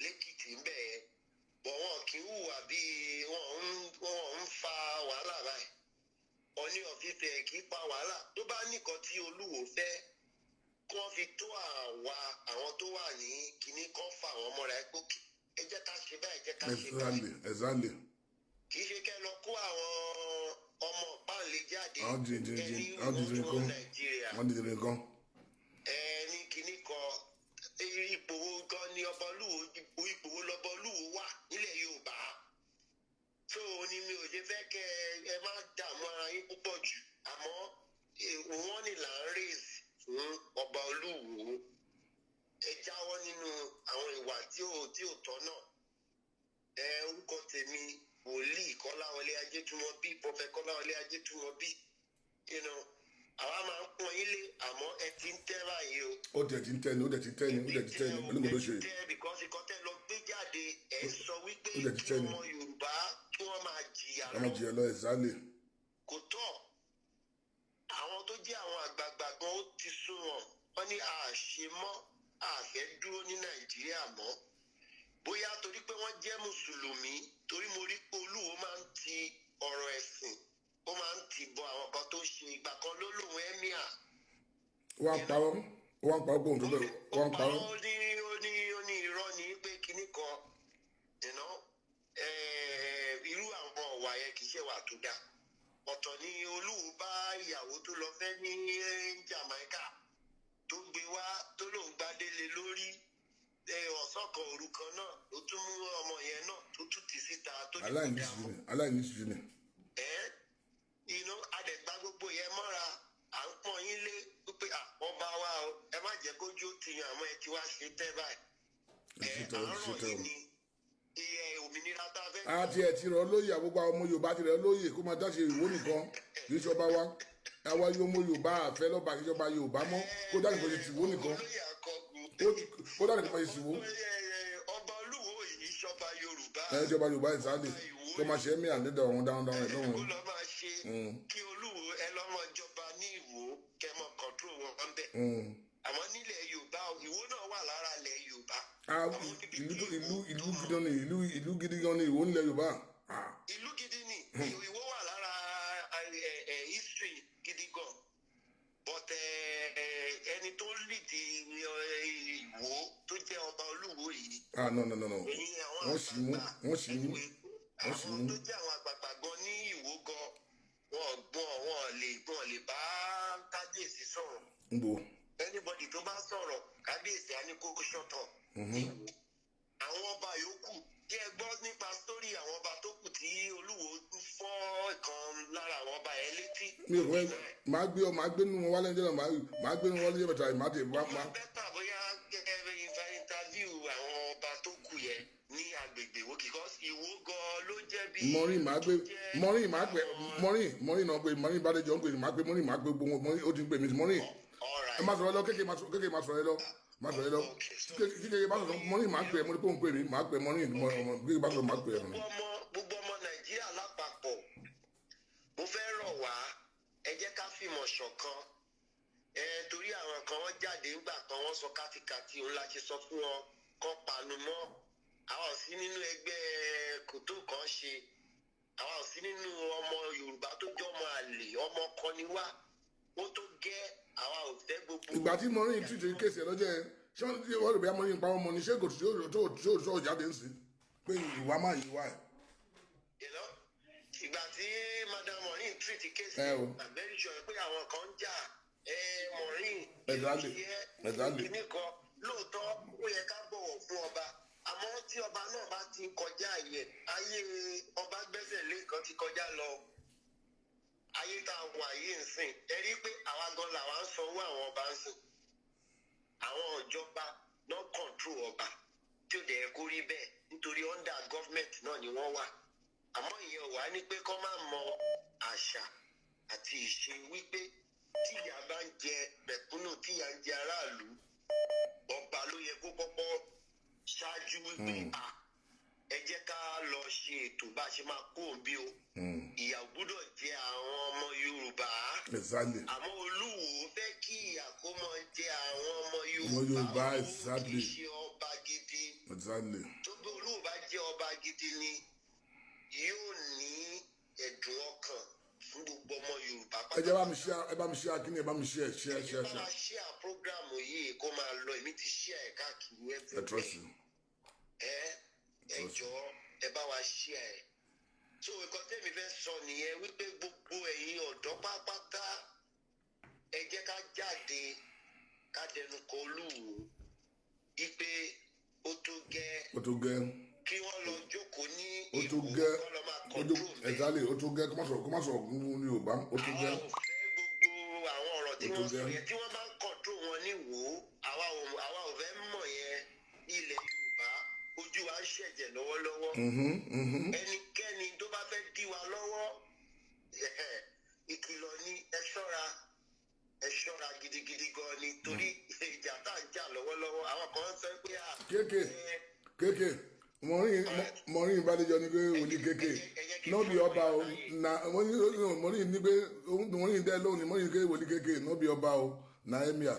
lẹ́kìtì ń bẹ̀ yẹn bọ̀ wọn kì í hùwà bíi wọ́n ń fa wàhálà báyìí Ọọ̀ni of Ifẹ̀ kì í pa wàhálà tó bá nìkan tí Olúwo fẹ́ kí wọ́n fi tó àwọn tó wà ní kinní kan fà wọ́n mọ́ra ẹ̀ gbòkè ẹ jẹ́ ká ṣe báyìí ẹ jẹ́ ká ṣe báyìí. Exactly. kì í ṣe kẹ́ lọ kó àwọn ọmọ páàlì jáde àwọn dìde nǹkan. ní kinní kan ipò gan ni ọba Olúwo ipò lọba Olúwo wà nílẹ̀ Yorùbá tó ní mi ò ṣe fẹ́ kẹ́ ẹ má dààmú ara yín púpọ̀ jù àmọ́ wọ́n ní là ń rèézì fún ọba Olúwo ẹ jáwọ́ nínú àwọn ìwà tí ò tọ́ náà orúkọ tèmi wòlíì Kọ́láwọlé Ajétúmọ̀bí Prophet Kọ́láwọlé Ajétúmọ̀bí àwa máa ń pọ́n yín lé àmọ́ ẹ ti ń tẹ́ báyìí o. ó dẹ̀ ti ń tẹ́ ni olóògbé ṣe. because ìkọ́tẹ́ lọ gbé jáde ẹ sọ wípé kí ọmọ Yorùbá kí wọ́n máa jìyà lọ. wọ́n máa jìyà lọ exactly. kò tọ́ àwọn tó jẹ́ àwọn àgbààgbà gan ó ti sún wọn wọ́n ní àṣemọ́ àfẹ́ dúró ní Nàìjíríà mọ́ bóyá torí pé wọ́n jẹ́ mùsùlùmí torí mo rí pé Olúwo máa ń ti ọ̀rọ̀ ẹ̀sìn ó máa ń tì bọ àwọn kan tó ṣe ìgbà kan ló lòun ẹ́míà. wọ́n á parọ́ gbóhùn tó bẹ̀rẹ̀ wọ́n á parọ́. ó ní irọ́ ni pé kinní kan irú àwọn ọ̀wà yẹn kì í ṣe wà tó dáa ọ̀tọ̀ ni Olúwo bá ìyàwó tó lọ fẹ́ ní Jamaica tó gbé wá tó lòun gbádélé lórí ọ̀sán kan òru kan náà ló tún mú ọmọ yẹn náà tó tún tì síta tó ní kó dà mọ́. aláìníṣu ni. adẹ̀gbá gbogbo yẹn mọ́ra à ń pọ́n yín lé wípé ọba wa o ẹ má jẹ́ kójú ti yan àmọ́ ẹ ti wá ṣe tẹ́ báyìí. àárọ̀ yìí ni iye òmìnira tá a fẹ́. àti ẹ̀ ti rọ lóyè àgbogbo àwọn ọmọ Yorùbá ti rẹ lóyè kó máa dáṣe ìwó nìkan kì í ṣọba wa àwa yóò mọ Yorùbá àfẹ́ lọ́ba kì í ṣọba Yorùbá mọ́ kó dáṣe kó ṣe tìwó nìkan kó dáṣe kó ṣe tìwó. ọba Olúwo yìí ṣọba Yorùbá. ṣọba Yorùbá ìsáàlì kó máa ṣe ẹ̀mí àdédà ọ̀hún dáhùn ẹ̀ lọ́hùn. kó lọ́ máa ṣe kí Olúwo ẹ lọ́mọ ìjọba ní Ìwó kẹmọ kọ̀ntró wọn bẹ̀. àmọ́ nílẹ̀ Yorùbá Ìwó náà wà lára ilẹ̀ Yorùbá. ìlú gidi gan ni Ìwó nílẹ̀ Yorùbá. ìlú gidi ni Ìwó wà lára history gidi gan but ẹni tó lìdí Ìwó tó jẹ́ ọba Olúwo yìí. no wọ́n sì mú. àwọn tó jẹ́ àwọn àgbààgbà gan ní Ìwó gan wọn lè bá kábíyèsí sọ̀rọ̀. anybody tó bá sọ̀rọ̀ kábíyèsí á ní kókó ṣọ̀tọ̀ ní Ìwó. àwọn ọba yòókù tí ẹ gbọ́ nípa sórí àwọn ọba tó kù tí Olúwo fọ́ ìkan lára àwọn ọba yẹn létí. mi ò fẹ́ máa gbé nínú wọn wálé ẹjọ́ náà máa gbé nínú wọn lóye bàtà ìmáàtì ìbá. bẹ́tà bóyá interview àwọn ọba tó kù yẹn ní agbègbè Ìwó because Ìwó gan ló jẹ́ bí. mọ́rin náà pé mọ́rin bàdéjọ́ ń pè máa gbé mọ́rin máa gbé gbogbo mọ́rin ó ti ń pè mí mọ́rin. ẹ má sọ̀rọ̀ lọ kékeré má sọ̀rọ̀ lọ má sọ̀rọ̀ lọ kékeré má sọ̀rọ̀ mọ́rin máa ń pè é mo ní kó ń pè mí máa pè mọ́rin kékeré má sọ̀rọ̀ máa pè é. gbogbo ọmọ Nàìjíríà lápapọ̀ mo fẹ́ rọ̀ wá ẹ jẹ́ ká fìmọ̀ ṣọ̀kan torí àwọn kan wọ́n jáde ńgbà kan wọ́n sọ kátikàti òun la ṣe sọ fún wọn kán panu mọ́ àwa ò sí nínú ẹgbẹ́ kòtó kan ṣe àwa ò sí nínú ọmọ Yorùbá tó jẹ́ ọmọ àlè ọmọ kan ni wá ó tó gẹ́ àwa ò fẹ́ gbogbo. ìgbà tí Maureen tún ṣe kéèsì ẹ lọ́jọ́ yẹn ṣé wọ́n rò bí Maureen pa ọmọ ní ṣé kò tó jáde ń sìn pé ìwà máa yí wá ẹ̀. ìgbà tí Madam Maureen treat kéèsì I'm very sure pé àwọn kan ń jà Maureen kìíní kan lóòótọ́ ó yẹ ká bọ̀wọ̀ fún ọba àmọ́ tí ọba náà bá ti kọjá ayé ọba gbẹ́sẹ̀ lé kan ti kọjá lọ ayé tá a wà yìí ń sìn ẹ rí i pé àwa gan làwa ń sanwó àwọn ọba ń sìn àwọn ìjọba náà control ọba tí ó dẹ̀ kó rí bẹ́ẹ̀ nítorí under government náà ni wọ́n wà àmọ́ ìyẹn wà ní pé kọ́ máa mọ àṣà àti ìṣe wípé tíyà bá ń jẹ mẹ̀kúnnù tíyà ń jẹ aráàlú ọba ló yẹ kó kọ́kọ́ ṣáájú wípé ẹ jẹ́ ká lọ ṣe ètò bá a ṣe máa kó òbí o ìyà gbọ́dọ̀ jẹ àwọn ọmọ Yorùbá àmọ́ Olúwo fẹ́ kí ìyà kó máa jẹ àwọn ọmọ Yorùbá kì í ṣe ọba gidi tó bí Olúwo bá jẹ́ ọba gidi ni yóò ní ẹ̀dùn ọkàn fún gbogbo ọmọ Yorùbá. ẹ bá mi ṣe akíní ẹ bá mi ṣe ẹ bá ṣe àpọ́gírámù yìí kó máa lọ èmi ti ṣe ẹ̀ káàkiri ẹ jọ̀ọ́ ẹ bá wa ṣe ẹ̀ so nǹkan tẹ́mi fẹ́ sọ nìyẹn wípé gbogbo ẹ̀yin ọ̀dọ́ pátápátá ẹ jẹ́ ká jáde ká dẹnu kọ Olúwo wípé ó tó gẹ́ kí wọ́n lọ jókòó ní ìwò kọ́ lọ́ máa kọ́ńtró mi. ẹ̀dálẹ̀ ó tó gẹ́ kó má sọ̀rọ̀ ní Yorùbá ó tó gẹ́. àwọn ò fẹ́ gbogbo àwọn ọ̀rọ̀ tí wọ́n sọ yẹn tí wọ́n bá ń kọ́ńtró wọn ní ìwò àwa ò fẹ́ mọ̀ yẹn ilẹ̀ Yorùbá ojú wa ń ṣẹ̀jẹ̀ lọ́wọ́lọ́wọ́ ẹnikẹ́ni tó bá fẹ́ dí wa lọ́wọ́ ìkìlọ̀ ni ẹ ṣọ́ra gidigidi gan ni torí ìjà tá à ń jà lọ́wọ́lọ́wọ́ àwọn kan sọ pé kéèké Maureen Ìbádéjọ ni pé òní kéèké nọ́ọ̀bì ọba o na Maureen ní pé Maureen dẹ́ lóhùn ní Maureen kéèké òní kéèké nọ́ọ̀bì ọba o na emir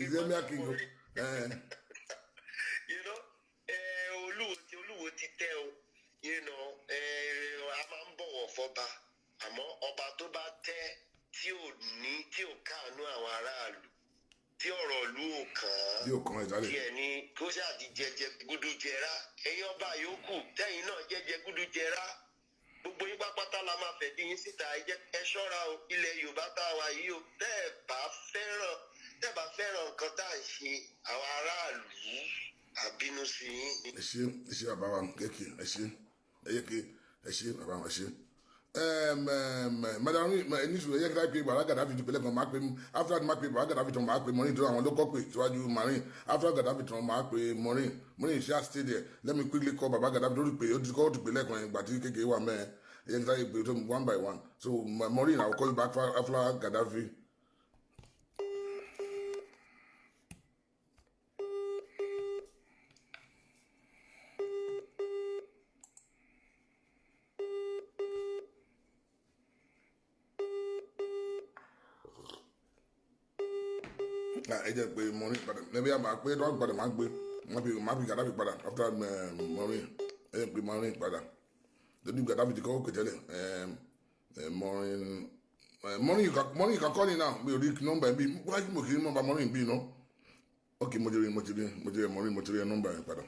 is emir king o. Olúwo ti tẹ́ o a máa ń bọ̀wọ̀ fọba àmọ́ ọba tó bá tẹ́ tí ò káàánú àwọn aráàlú tí ọ̀rọ̀ ìlú ò kàn án tí ẹni kó ṣáàdì jẹjẹ gúdú jẹrá ẹ̀yin ọba yòókù tẹ́yìn náà jẹjẹ gúdú jẹrá gbogbo yín pápátá la máa fẹ̀dí yín síta ẹ ṣọ́ra o ilẹ̀ Yorùbá tá a wà yìí o tẹ́ ẹ bá fẹ́ràn nǹkan tá à ń ṣe àwọn aráàlú àbínú sí yín. ẹ ṣe bàbá wa kéèké ẹ ṣe bàbá wa ẹ ṣe. Madam nísìnyí ẹ̀yẹ́ kíláà pé bàbá Gàdáfì ti pẹ̀lẹ́ kan máa pè after that máa pè bàbá Gàdáfì tán máa pè Maureen tó àwọn ló kọ́ pé síwájú Maureen after Gàdáfì tán máa pè Maureen ṣáà stay there let me quickly call bàbá Gàdáfì lórí pé ó ti pè lẹ́ẹ̀kan ìgbà tí kékeré wà mẹ́ẹ̀ ẹ̀yẹ́ kíláà pé tó one by one so Maureen I will call you back after Gàdáfì. ẹ jẹ́ pé Maureen padà níbi àmà pé tó wà padà máa fi Gàdáfì padà after Maureen ẹ jẹ́ pé Maureen padà lórí Gàdáfì ti kọ́kọ́ kẹtẹ́lẹ̀ Maureen kan call me now mi ò rí nọ́mbà ẹ̀ bí wájú mo kì í nọ́mbà Maureen bí iná ok mo ti rí Maureen mo ti rí nọ́mbà ẹ̀ padà.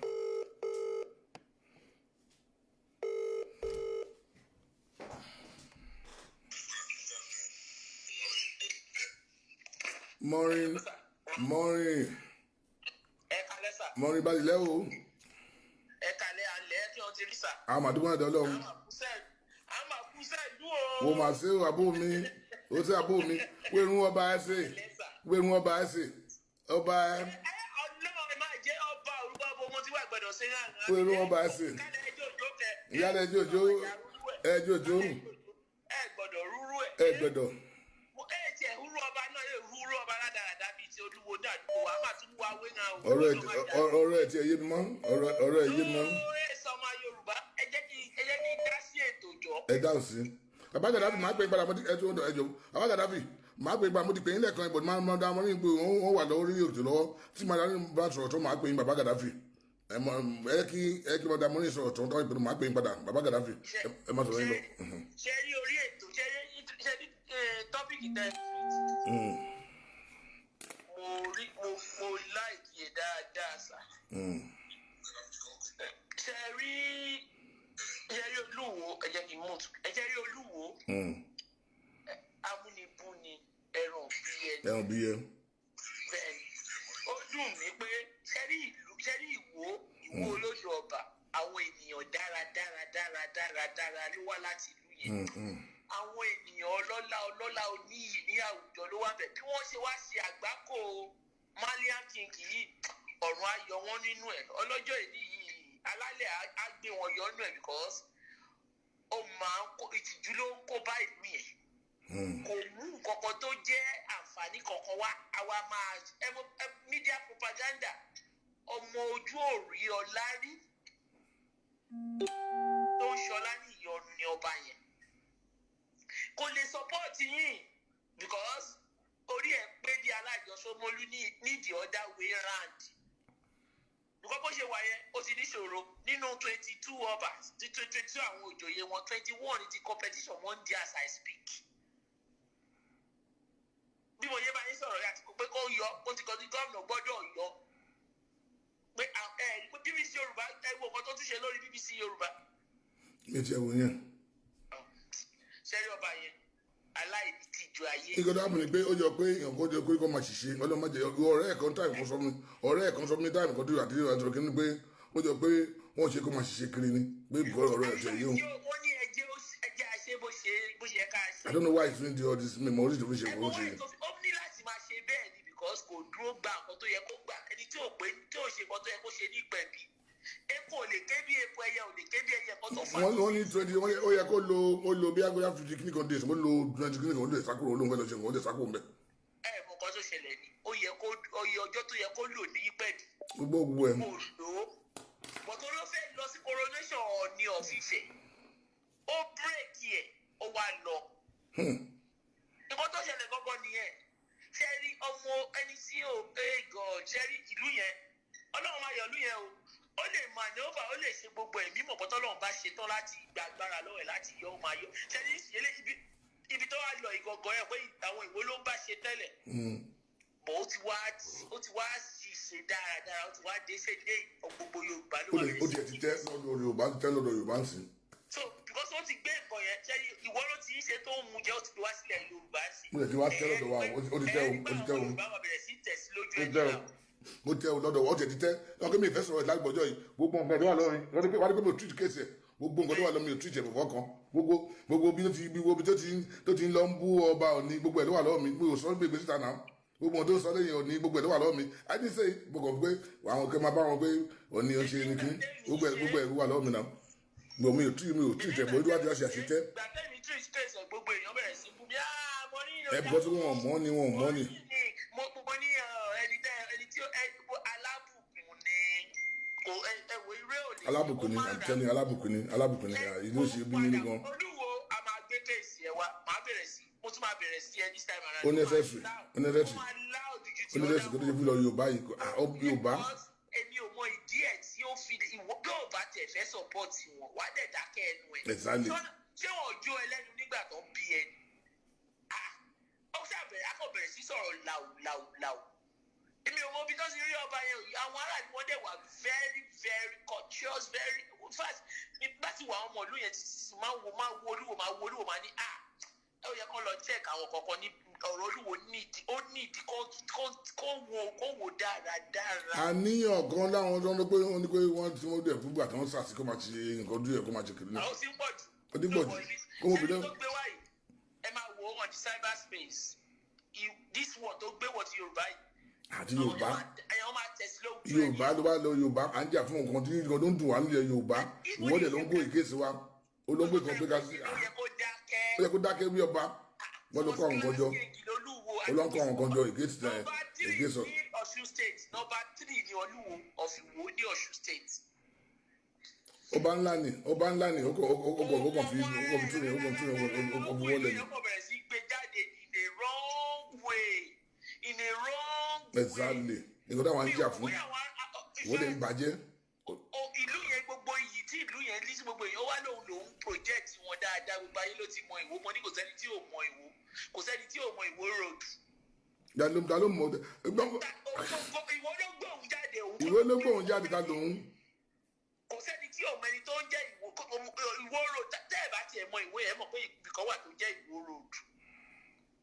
Maureen bá ilẹ̀ o. ẹ kalẹ̀ alẹ́ tí wọ́n ti rí sà. àwọn àdúgbò náà dọ́lọ́ o. àmà kúṣẹ́ ìlú o. wo màá ṣe àbó mi ó ṣe àbó mi wẹ́rún ọba ẹsẹ̀ ọba. ọlọ́run máa jẹ́ ọba orúkọ ọba ọmọ tí wàá gbọ́dọ̀ ṣe náà. wẹ́rún ọba ẹsẹ̀. ìyálẹ̀ ẹjọ́jọ́ ẹ gbọ́dọ̀ rúrú ẹ̀. ẹ gbọ́dọ̀. ẹ tiẹ̀ rúrú ọba ọ̀rọ̀ ẹ̀ tí ẹ yé mi mọ́ ọ̀rọ̀ ẹ̀ yé mi mọ́. sọmọ Yorùbá ẹ jẹ́ kí dá sí ètò jọ. ẹ dáhùn sí bàbá Gàdáfì máa pè é padà ẹjọ bàbá Gàdáfì máa pè é padà mo ti pè é lẹ́ẹ̀kan ìbọn máa dá wọn ní pé wọ́n wà lọ́wọ́ lórí òtò lọ́wọ́ tí màá dáná bá sọ̀rọ̀ tó máa pè é bàbá Gàdáfì ẹ kí màá dá wọn ní sọ̀rọ̀ tó ìpinnu máa pè é padà bàbá Gàdáfì ẹ má sọ̀rọ̀ yín lọ. ṣe rí orí ètò ṣe rí tọ́pìkì tẹ́ mo láìkí ẹ̀ dáadáa sá. ṣe rí Olúwo ẹ jẹ́ kí n mú ẹ jẹ́ rí Olúwo amúnibúni ẹran bí ẹ. bẹ́ẹ̀ni ó dùn mí pé ṣe rí Ìwó olódò ọba àwọn ènìyàn dáradára ló wá láti ìlú yẹn. àwọn ènìyàn ọlọ́lá oníyì ní àwùjọ ló wá bẹ̀ bí wọ́n ṣe wá ṣe àgbákò malian king yìí ọ̀run ayọ̀ wọn nínú ẹ̀ ọlọ́jọ́ ìní yìí alálẹ̀ á gbé wọn yọ nínú ẹ̀ because ó máa ń kó ìtìjú ló ń kó bá ìlú yẹn kò mú nǹkankan tó jẹ́ àǹfààní kankan wá àwa máa media propaganda ọmọ ojú òrí ọlá rí tó ń ṣọlá ní ìyọnu ní ọba yẹn kò lè support yín because orí ẹ̀ pé di alájọsọmọlú ní the other way round because bó ṣe wà yẹn ó ti níṣòro nínú 22 ọba 22 àwọn òjòyè wọn 21 ti competition wọn di as I speak bí mo yé bá yín sọ̀rọ̀ yàtí pé kó yọ ó ti kọ́ sí gómìnà gbọ́dọ̀ yọ pé BBC Yorùbá ẹ wo nǹkan tó tún ṣe lórí BBC Yorùbá. mi ti ẹ wò yẹn. sẹ́rí ọba yẹn aláìní ti ju ayé. ìgbọ́dọ̀ àmì ni pé ó jọ pé èèyàn kó jẹ pé kó máa ṣiṣẹ́ ọlọ́mọdé ọ̀rẹ́ ẹ̀ kan táìmù kan sọ mi táìmù kan tó yà àdéhùn àti òkè ni pé ó jọ pé wọ́n ṣe kó máa ṣiṣẹ́ kiri ni pé bọ́ ọ̀rọ̀ ẹ̀ tẹ̀ yóò. wọ́n ní ẹjẹ́ àṣẹ bó ṣe yẹ ká ṣe. I don't know why it's doing all this memories to ṣe kó ṣe. ó ní láti máa ṣe bẹ́ẹ̀ ni because kò dúró gba nǹkan tó yẹ kó gbà ẹni tí ò ṣe nǹkan tó yẹ kó ṣe ní ìpẹ̀bí epo ò lè ké bí epo ẹyẹ ò lè ké bí ẹyẹ kan tó fà. wọ́n ní 20 ó yẹ kó lo bí agoya 50 clinical days mo lo 20 clinical days sakuro olóhùn fẹ́ẹ́ lọ ṣe nǹkan ó lè sakuro mbẹ. ẹ mọ nǹkan tó ṣẹlẹ̀ ni ó yẹ ọjọ́ tó yẹ kó lò ní ìpẹ̀bí. gbogbo ẹ̀. kò lò ó bọ̀tọ̀ ló fẹ́ lọ sí coronation ní ọ̀fíìsẹ̀ ó bírèkì ẹ̀ ó wá lọ. nǹkan tó ṣẹlẹ̀ gbọ́gbọ́ nìyẹn ṣe rí ọmọ ẹni tí ò ṣe rí ìlú yẹn ọlọ́run máa yọ ìlú yẹn o ó lè manova ó lè ṣe gbogbo ẹ̀mí mọ̀ bọ́tọ́ lọ́run bá ṣe tán láti gba agbára lọ́wọ́ ẹ̀ láti yọ ó máa yọ ṣe ní ìṣẹ̀lẹ̀ ibi tó wà lọ ìgọ̀gọ̀ ẹ̀ pé àwọn ìwé ló ń bá ṣe tẹ́lẹ̀ bọ̀ ó ti wá ṣe dáradára ó ti wá dé ṣe dé gbogbo Yorùbá ló wà ó ti tẹ́ lọ́dọ̀ Yorùbá ń sìn. so because ó ti gbé nǹkan yẹn ṣe ìwọ ló ti ń ṣe tó ń mu jẹ́ ó ti wá sílẹ̀ Yorùbá sí. mo lè ti wá tẹ́ lọ́dọ̀ wa ó ti tẹ́ mo tẹ lọ́dọ̀ ọ tẹ̀tí tẹ́ ọkọ mi ìfẹ́ sọ̀rọ̀ ìlágbọ́jọ́ yìí gbogbo nǹkan tó wà lọ́rin lọ́dún pé wà á dé pé mo treat case ẹ̀ gbogbo nǹkan tó wà lọ́rin mi ò treat ẹ̀ fọ̀fọ́ kan gbogbo bí tó ti lọ ń bú ọba òní gbogbo ẹ̀ ló wà lọ́wọ́ mi mo ò sọ gbègbè síta náà gbogbo ohun tó sọ lẹ́yìn òní gbogbo ẹ̀ ló wà lọ́wọ́ mi I didn't say gbogbo pé àwọn kẹ́ máa bá wọn pé òní ó ṣe ní kí gbogbo ẹ̀ ló wà lọ́wọ́ mi náà gbogbo mi ò treat ẹ̀ bóyá wájú àṣẹ àṣetẹ́. ẹ bọ́ tí wọn mọ́ ni alábùkún ni àbíkẹ́ni alábùkún ni ìlú ṣe bí nínú gan. Olúwo a máa gbé kéèsì ẹ wá máa bẹ̀rẹ̀ sí mo tún máa bẹ̀rẹ̀ sí ẹ this time around. unnecessary kò tó ṣe fi lọ Yorùbá yìí Yorùbá. èmi ò mọ ìdí ẹ̀ tí ó fi ìwọ bí ò bá tẹ̀ fẹ́ support wọn wá dẹ̀ dákẹ́ ẹnu ẹ̀. exactly. ṣé wọn jó ẹlẹ́nu nígbà tó ń bí ẹni. ó ṣàbẹ̀rẹ̀ akọ̀bẹ̀rẹ̀ sí sọ̀rọ̀ làwùlàwù. èmi ò mọ ibi tó ti rí ọba yẹn àwọn aráàlú wọn dẹ̀ wà very very courteous very in fact nígbà tí wàá ọmọ ìlú yẹn ti máa wo Olúwo máa ní ẹ ò yẹ kó lọ check àwọn kọ̀ọ̀kan ní ọ̀rọ̀ Olúwo nídìí kó wò dáradára. àníyàn kan láwọn tó ń lọ pé wọ́n ní pé wọ́n ti wọ́n dẹ̀ fúgbà tí wọ́n sàṣì kó máa ṣe nǹkan ojú ẹ̀ kó máa ṣe kiri náà. àwọn tí ń pọ̀ jù. ó ti pọ̀ jù kó mo bìnrin. ṣé tó gbé wáyé ẹ máa wò ó on the cyberspace this one tó gbé wọ̀ ti Yorùbá yìí. àti Yorùbá Yorùbá tó bá lọ Yorùbá à ń jà fún nǹkan tí nǹkan tó ń dùn wá nílẹ̀ Yorùbá ìwọ́dẹ̀ ló ń kó ìkéèsì wa olóńgbò kan pé ká sí ó yẹ kó dákẹ́ bí ọba wọ́n ló kọ́ àwọn kan jọ olóńkọ́ àwọn kan jọ ìkéèsì. Ọ̀ṣun state number 3 ní Olúwo of Ìwó ní Ọ̀ṣun state. Ọba ńlá ni ó kàn fi tún ní wọlé ni. Ọkọ̀ bẹ̀rẹ̀ sí gbé jáde in a wrong way. Exactly. Nǹkan táwọn ń jà fún wọ́n lè ń bàjẹ́. Ìlú yẹn gbogbo iyì tí ìlú yẹn ní sí gbogbo èèyàn wá lòun project wọn dáadáa gbogbo ayé ló ti mọ Ìwó mọ ní kò sẹ́ni tí ò mọ Ìwó kò sẹ́ni tí ò mọ Ìwó road. Ta ló mọ Ìwọ ló gbóhùn jáde ká lòun. Kò sẹ́ni tí ò mọ ẹni tó ń jẹ́ Ìwó road tẹ́ ẹ̀ bá tiẹ̀ mọ Ìwó yẹn mọ̀ pé ibìkan wà tó jẹ́ Ìwó road.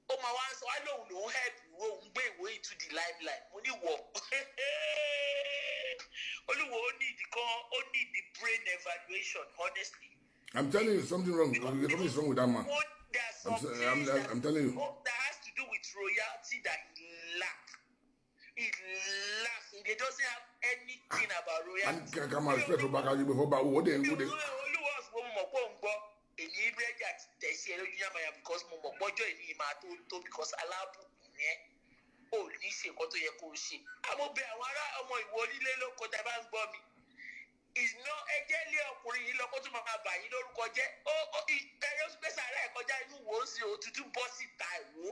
Ó máa wá sọ wá lòun help Ìwó òun gbé Ìwó into the limelight mo ní wọ̀. Olúwo ó need the brain evaluation honestly. I'm telling you something wrong. Something is wrong with that man. I'm telling you. That has to do with royalty that he lacks. He doesn't have anything about royalty. And come on, respect to Bakaji before Bawo. Olúwo ọ̀sùn mo mọ̀ pé òun gbọ́ èyí rẹ́dí àti tẹ̀sí ẹ lójú yàmàyà because mo mọ̀ pọ́jọ́ èyí máa tó because alábùkún yẹn ò ní ṣe nǹkan tó yẹ kó o ṣe. Àmọ́ bẹ àwọn ará ọmọ Ìwó onílé lóko tẹ́ bá ń gbọ́ mi. Ìná ẹjẹ́ lé ọkùnrin yìí lọ́kọ́ tó máa bà yín lórúkọ jẹ́. Ẹyọ pèsè àárẹ̀ ẹ̀kọjá inú Ìwó ń sin òtútù bọ́ síta Ìwó.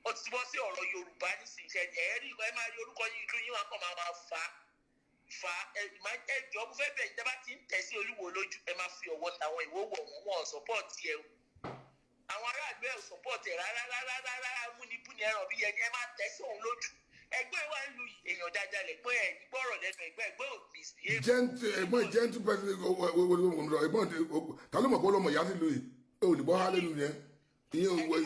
Ó ti bọ́ sí ọ̀rọ̀ Yorùbá nísìnyí ẹ̀ẹ́rì ẹ máa rí orúkọ yín ìlú yín wá kàn máa fa ẹjọ́ mo fẹ́ bẹ̀ ìjọba tí ń tẹ̀ sí Olúwo lójú ẹ máa fi ọwọ́ tàwọn Ìwó wọ̀ wọ́n sọ́pọ̀tì ẹ̀ o. Àwọn aráàlú ẹ̀ sọ́pọ̀tì ẹ̀ rárá múnibúni ẹran bí ẹni ẹ máa tẹ̀ sí òun lójú. Ẹgbẹ́ wa ń lu èèyàn dáadáa lẹ̀ pé ẹ̀ gbọ́rọ̀ lẹ́nu ẹgbẹ́ òbí sí. Ẹ̀gbọ́n gentle person ẹ̀gbọ́n ta ló mọ̀ pé ọlọ́mọ ìyá sí lu yìí olùbọ́ hálẹ́ lu yẹn. Ẹ̀gbọ́n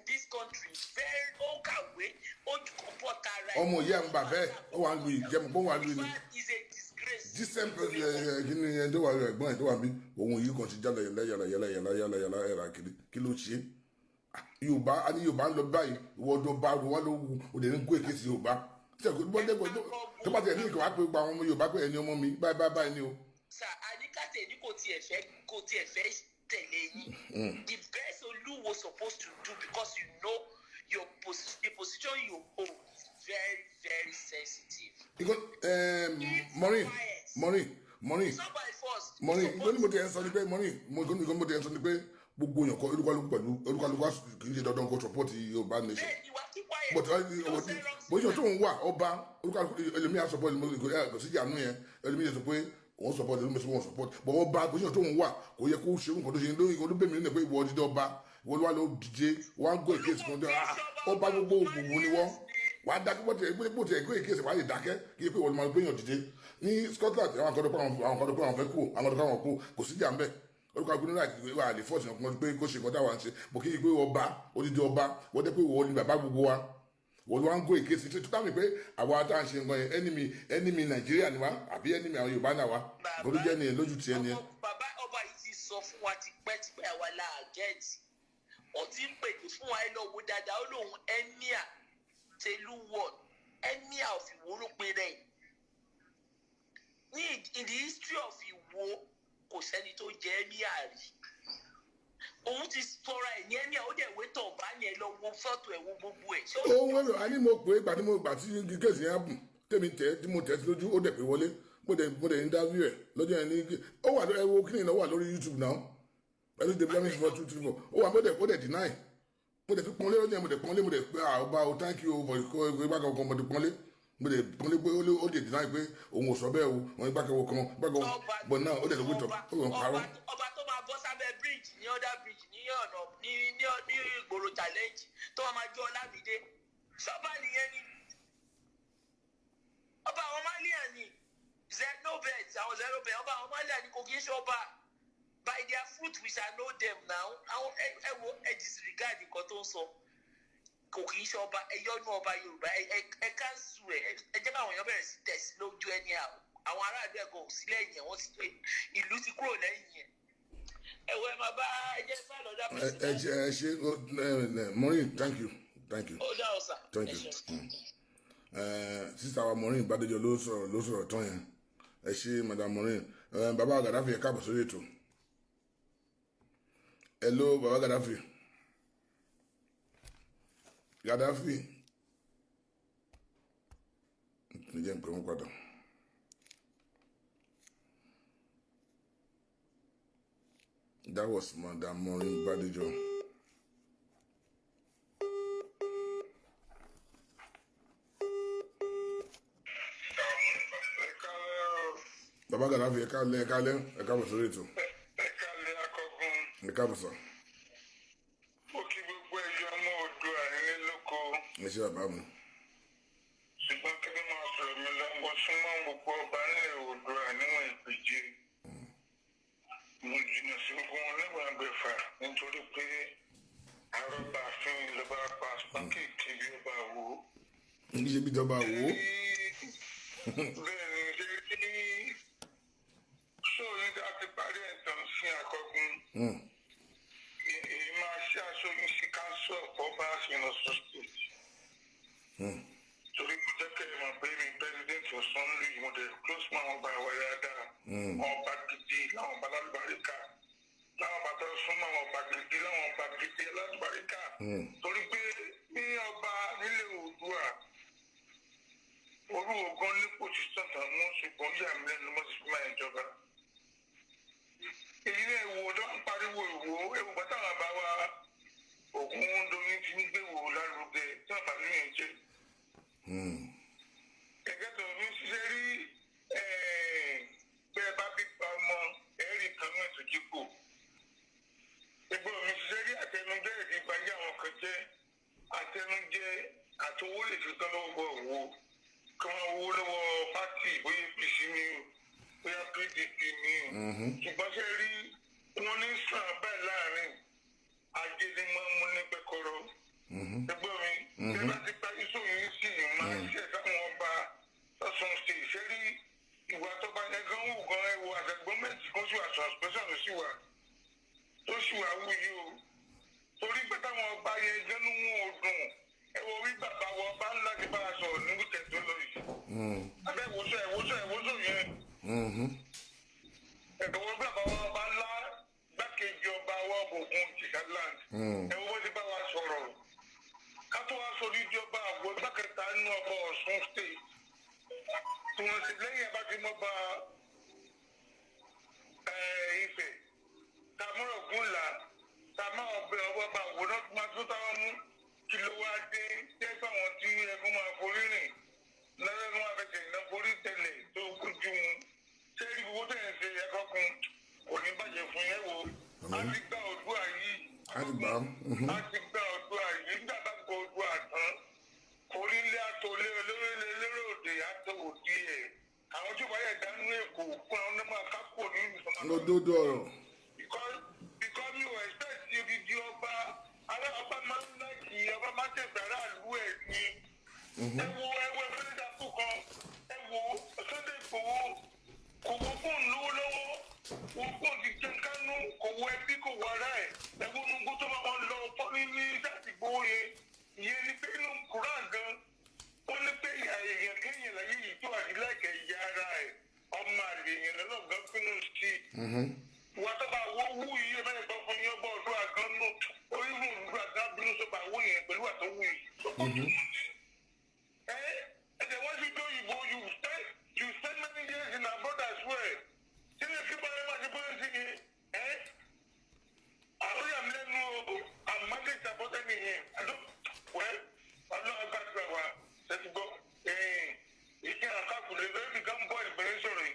in this country very ó kàwé ó kọ̀pọ̀ tara ẹ̀. Ọmọ ìyá ń bà bẹ́ẹ̀ ó wà ń lu yìí jẹ́mu bó wà ń lu yìí. Is a disgrace. Decent person kí ni ẹni tó wà ẹ̀gbọ́n ẹ̀ tó wà bí òun yìí kan ti jálẹ̀ yàrá kí ló ṣe Yorùbá a ní Yorùbá ń lọ báyìí ìwọ ọdún bá wọn ló wu òde ní gbé èké sí Yorùbá tó bá tiẹ̀ ní ìkọ̀ wá pé gba àwọn ọmọ Yorùbá pé ẹni ọmọ mi báyìí ni o. Sà àníkàtẹ̀ ní kò tiẹ̀ fẹ́ tẹ̀lé yín. The best Olúwo supposed to do because you know the position you hold is very very sensitive. Because Maureen it's not by force. Maureen lónìí mo ti ẹ̀ ń sọ ni pé Maureen mo ti ẹ̀ ń sọ ni pé gbogbo èèyàn kọ olúkálùkù kì í ṣe dandan kó support Yorùbá nation but bóyá tó ń wà ọba olúkálùkù ẹlòmíà support kò sí ìyànú yẹn ẹlòmíà sọ pé òun support ẹlòmíà sọ pé òun support but ọba bóyá tó ń wà kò yẹ kó ṣe nǹkan tó ṣe lórí olúbẹ̀mí nílẹ̀ pé ìwọ dídá ọba ìwọ ló wà ló díje wọn á gbọ́ ìkéèsì kan jẹ́ ọba gbogbo ògbòmù ni wọ́n wà á dákẹ́ bó ti ẹ̀gbẹ́ ìkéèsì wà á lè dákẹ́ kí ẹ pé wọ́n máa gbéyàn díje ní Scotland àwọn kan tó pé àwọn fẹ́ kú àwọn tó pé kú kò sí jà ń bẹ̀ orúkọ agbóhùn náà wà lè fọ́ọ̀sì ọkùnrin pé kó ṣe nǹkan táwa ń ṣe bó kí pé ọba odidi ọba wọ́n dẹ́ pé wọ́n ní bàbá gbogbo wa wọ́n wá ń gó èké sí tó táwọn pé àwa tá à ń ṣe nǹkan yẹn ẹnìmí Nàìjíríà ni wá àbí ẹnìmí àwọn Yorùbá náà wá lórí jẹ́ nìyẹn lójú tiẹ̀ nìyẹn. Bàbá ọba yìí ti sọ fún wa tipẹ́tipẹ́ àwa la àjẹ́ẹ̀tì ó ti ń pèdè fún wa ẹ lọ wo dáadáa ó lóun emir Tẹ̀lúwọ̀n emir of Ìwó ló pe rẹ̀ ní in the history of Ìwó kò sẹ́ni tó jẹ́ ẹ́míà rí òun ti sọra ẹ̀ ní ẹ́míà ó dẹ̀ wé tọ̀ bá yẹn lọ wo fọ́tò ẹ̀ wo gbogbo ẹ̀. òun wẹ́lò a ní mo pè é gbà tí gígẹ́sì yẹn bùn tèmi tẹ̀ tí mo tẹ̀ sí lójú ó dẹ̀ pé wọlé mo dẹ̀ ń dájú ẹ̀ lọ́jọ́ yẹn ní ó wà ẹ wo kí ni ìnáwó wà lórí YouTube náà ẹni dèbí lámì fún 234 ó wà ó dẹ̀ deny mo dẹ̀ fi pọ́nlé lọ́jọ́ yẹn mo dẹ̀ pé ọba o thank you for ìgbà kan mo dẹ̀ pọ́nlé mo dẹ̀ pọ́nlé pé ó dẹ̀ deny pé òun ò sọ bẹ́ẹ̀ o wọn ìgbà kan kan bọ̀ náà ó dẹ̀ lọ́wọ́ tọ̀ ó wọ́n parọ́. ọba tó máa bọ́ sábẹ́ bridge ní other bridge ní ọ̀nà ní ìgboro challenge tó máa jọ Ọlámídé sọ́ba nìyẹn ni ọba àwọn malian ni zenobet àwọn zenobet ọba àwọn malian ni kò kí ń ṣe ọba by their fruit we shall know them now àwọn ẹ disregard nǹkan tó ń sọ kò kì í ṣe ọba ẹyọnú ọba Yorùbá ẹ káńsù ẹ jẹ́ káwọn èèyàn bẹ̀rẹ̀ sí tẹ̀sí lójú ẹni àwọn aráàlú ẹ̀gọ́ sí lẹ́yìn ẹ̀ wọ́n ti pé ìlú ti kúrò lẹ́yìn ẹ̀ ẹ̀wọ̀ ẹ máa bá ẹjẹ́ bá lọ́dọ̀ president. ẹ ṣe Maureen thank you. ó dá ọ̀sà thank you. sísá wa Maureen Bádéjọ ló sọ̀rọ̀ tán yẹn ẹ ṣe madam Maureen bàbá Gaddafi ẹ káàbọ̀ sórí ètò hello bàbá Gaddafi jẹ́ ń pè wọ́n padà. That was Madam Maureen Badijo. Bàbá Gàdáfì ẹ̀ka bọ̀ sórí ètò. Ẹ̀ka bọ̀ sọ. Ó kí gbogbo ẹ̀yọ́ ọmọ Oòduà nílé lóko. Ẹ ṣé bàbá mi. Ṣùgbọ́n kí ni máa sọ̀rọ̀ mi lọ́wọ́ súnmọ́ gbogbo ọba nílẹ̀ Oòduà níwọ̀n ìpèjì. Mo jìnnà sí gbogbo wọn níwọ̀n ẹgbẹ̀fà nítorí pé àrọ́bà fún ìjọba pa spánkì kiri ọba wo. Ní ṣe bí ìjọba wo. Bẹ́ẹ̀ ni ṣe kí sóòyìn dá ti parí ẹ̀tàn sí àkọ́kùn. Èyí máa ṣe aṣojú sí council of Obas in Osun State. Torí kò jẹ́ kẹ́ ẹ mọ̀ pé mi president Ọ̀ṣun lù yìí mo dẹ̀ close mọ́ àwọn ọba àwọ̀ dáadáa. Àwọn ọba gidi láwọn ọba lálùbáríkà. Láwọn ọba tó súnmọ́ àwọn ọba gidi láwọn ọba gidi lálùbáríkà. Torí pé ní ọba nílẹ̀ Oòduà, Oluwo gan ní pòsíṣàn tán mú ṣùgbọ́n yà mí lẹ́nu mọ́ sí fún máa ìjọba. Èyí náà èwo tó ń pariwo ìwò ewu bàtà àwọn àbá wa ògùn doyin ti ń gbé wò lárugẹ tí wọn bá lóyún jẹ. Gẹ́gẹ́ tó ní ṣiṣẹ́ rí bẹ́ẹ̀ bá bí ọmọ ẹ̀rí kan ní ètò jípò. Ẹgbẹ́ mi ṣiṣẹ́ rí àtẹnujẹ ìdìbàjẹ́ àwọn kan jẹ́ àtẹnujẹ àtowó lè fi tán lọ́wọ́ òwò kí wọ́n wó lọ́wọ́ pátì bóyá APC ni o bóyá PDP ni o. Ṣùgbọ́n ṣe rí wọn ní sàn bẹ́ẹ̀ láàrin ajé ni wọ́n mú ní pẹ́kọ́rọ́. Ẹgbẹ́ mi bí wọ́n ti parí sóyún sí máa ń ṣe sáwọn ọba Ọ̀ṣun ṣe ìṣẹ́rí ìwà tọ́ba yẹn gan wù gan ẹ̀wò àtẹ̀gbọ́n méjì kan sí àṣọ àṣùpẹ́sàn ló sì wà tó sì wà wù yìí o. Torí pé táwọn ọba yẹn gẹ́nu wọn ò dùn ẹ̀wọ̀ orí bàbá wọn ọba ńlá ti bá a sọ̀rọ̀ ní wíkẹ̀ tó lọ yìí. Abẹ́ ìwòsàn yẹn. Ẹ̀wọ̀ bàbá wọn ọba ńlá gbákejì ọba wa Ògùn Jìkàland. Ẹ̀wọ̀ wọ́n ti bá wa sọ̀rọ̀. Ká tó wá sọ ní ìjọba àgbo gbákẹ́ta nínú ọba Ọ̀ṣun State. Tí wọ́n sì lẹ́yìn ẹ̀ bá ti mọ́ bá Ifẹ̀. Ta mọ́rọ̀ gúnlà. Ta máa ọbẹ̀ ọwọ́ bá wò náà tó máa tó táwọn mú. Kí ló wá dé jẹ́ fáwọn tí ẹkún máa forí rìn. Lọ́wọ́ ẹ̀kún máa fẹsẹ̀ iná forí tẹ̀lẹ̀ tó kújú mu. Ṣé ibi gbogbo tẹ̀ ń ṣe ẹ̀kọ́ kun kò ní bàjẹ́ fún yẹn wo? A ti gba Oòduà yìí. A ti gba Oòduà yìí. Nígbà bá gba Oòduà tán, orílẹ̀ àtòlé olóró òde àtòwòdì ẹ̀. Àwọn tí ó bá yẹ dánú Èkó fún àwọn onímọ̀ akápò ní ìsọmọlá. Lódodo ọ̀rọ̀. Because mi ò expect odidi ọba ọba máa ń láti ọba máa ń tẹ̀sán aráàlú ẹ̀ ni. Ẹ wo fẹ́lẹ́dà kù kan, ẹ wo Sunday Igboho kò wọ fóònù lówó lọ́wọ́, wọ́n fóònù ti jẹ́ kánú, kò wọ ẹbí kò wọ ara ẹ̀. Ẹ wo nùgbó tó máa ń lọ fọ́nì ní láti gbowó yẹn. Ìyẹn ni pé inú Kùrán gan, ó ní pé èèyàn kéèyàn láyé yìí tó àdílẹ́kẹ̀ ìyá ara ẹ̀, ọmọ àlè èèyàn lọ́nà gan pinnu sí. Wọ́n tó bá wọ́ wú yìí ẹ bẹ́ẹ̀ gbọ́ fún yín ọgbọ́n ọdún àgán nù, orí mú ìlú àgán bínú sọ́ba wó yẹn pẹ̀lú àtọ́wò yìí. And then once you go, you spend many years in abroad as well. See the people that are going to see, I am letting you, I'm mandate supporting him. I don't, well, I'm not a bad guy. Let's go. You can't calculate, they become boy, very sorry.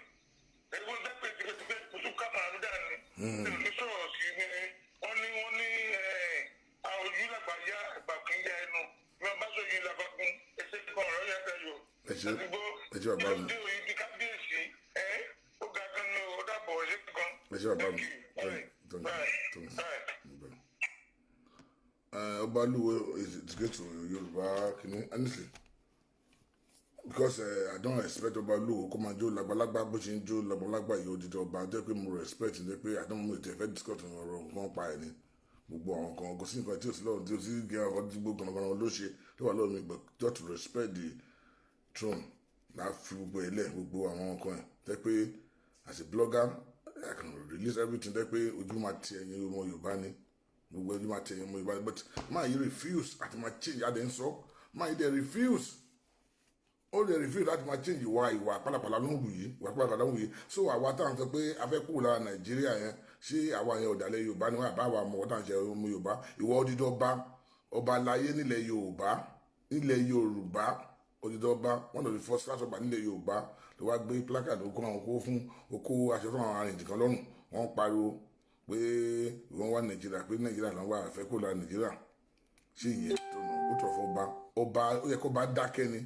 They will definitely to come out of that. The source, only, our Yula Baya, Bakingano, Mabaso Yula Bakun, except for Royal Tayo. Ẹ ṣé bàbá mi. Ẹ ṣé bàbá mi. Ọba Oluwo is great to Yoruba kìíní honestly because I don't expect Ọba Oluwo kó máa jó làgbàlagbà bó ṣe ń jó làgbàlagbà yìí odidi ọba jẹ́ pé mo respect ní pé I don't know if I discuss ọ̀rọ̀ nǹkan pa ẹ̀ ní gbogbo àwọn kan kò sí nǹkan tí ò sí lọ́rùn tí ò sí gẹ́ ọkọ̀ tí gbogbo ọ̀nà ló ṣe tó wà lọ́rùn mi but just to respect the throne na fi gbogbo ilẹ̀ gbogbo àwọn nǹkan ẹ̀ jẹ́ pé as a blogger I can release everything jẹ́ pé ojú máa ti ẹ̀yin ọmọ Yorùbá ni gbogbo ojú máa ti ẹ̀yin ọmọ Yorùbá ni but máa yí refuse àti máa change adé ń sọ máa yí dẹ̀ refuse ó lè rí fíìlì láti máa change ìwà pálapàla ló ń wù yìí ìwà pálapàla ló ń wù yìí so àwa táwọn sọ pé a fẹ́ kúrò lára Nàìjíríà yẹn ṣé àwa yẹn ọ̀dàlẹ̀ Yorùbá ni wọ́n àbá wa mọ̀ ọ́tà ń ṣe ọmọ Yorùbá ìwọ odidi ọba láyé nílẹ̀ Yorùbá odidi ọba one of the first class ọba nílẹ̀ Yorùbá ló wá gbé placard okó àwọn okó fún okó aṣọ fún àwọn arìnrìn kan lọ́rùn wọ́n pariwo pé wọ́n wá Nàìjíríà pé Nàìjíríà ló ń wá àfẹ́ kúrò lára Nàìjíríà ṣé ìyẹn tó nà ó tọ̀ fún ọba ó yẹ kó bá dákẹ́ ni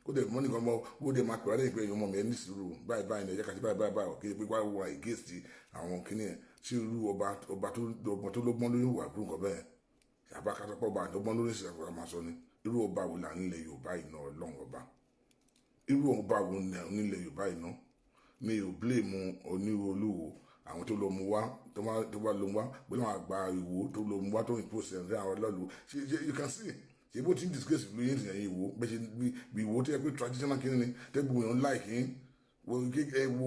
kó dẹ̀ mọ́ nìkan mọ́ ó dẹ̀ máa pè wá lẹ́yìn pé èèyàn mọ̀ mí ẹ ní sùúrù báyìí báyìí ẹ̀jẹ̀ kàtí báyìí báyìí kí pé wá wà against àwọn kìíní ẹ̀ sí irú ọba tó lọ́gbọ́n lórí ìwà àbúrò nǹkan bẹ́ẹ̀ àbá kátàpọ̀ ọba àtọ́gbọ́n lórí ìṣẹ̀lẹ̀ máa sọ ni irú ọba wo là nílẹ̀ Yorùbá iná ọlọ́run ọba irú ọba wo nílẹ̀ Yorùbá iná mi ò blame Olúwo àwọn tó lọ mú wá tó bá lọ mú wá pẹ̀lú àwọn àgbà Ìwó tó lọ mú wá tó impose ẹ̀ àwọn ọlọ́lu you can see ṣe bó ti ń disgrace ìlú yẹn tìyẹn Ìwó bẹ́ẹ̀ ṣe bí Ìwó tó yẹ pé traditional kìíní ni tẹ́gbù èèyàn láìkí ẹwù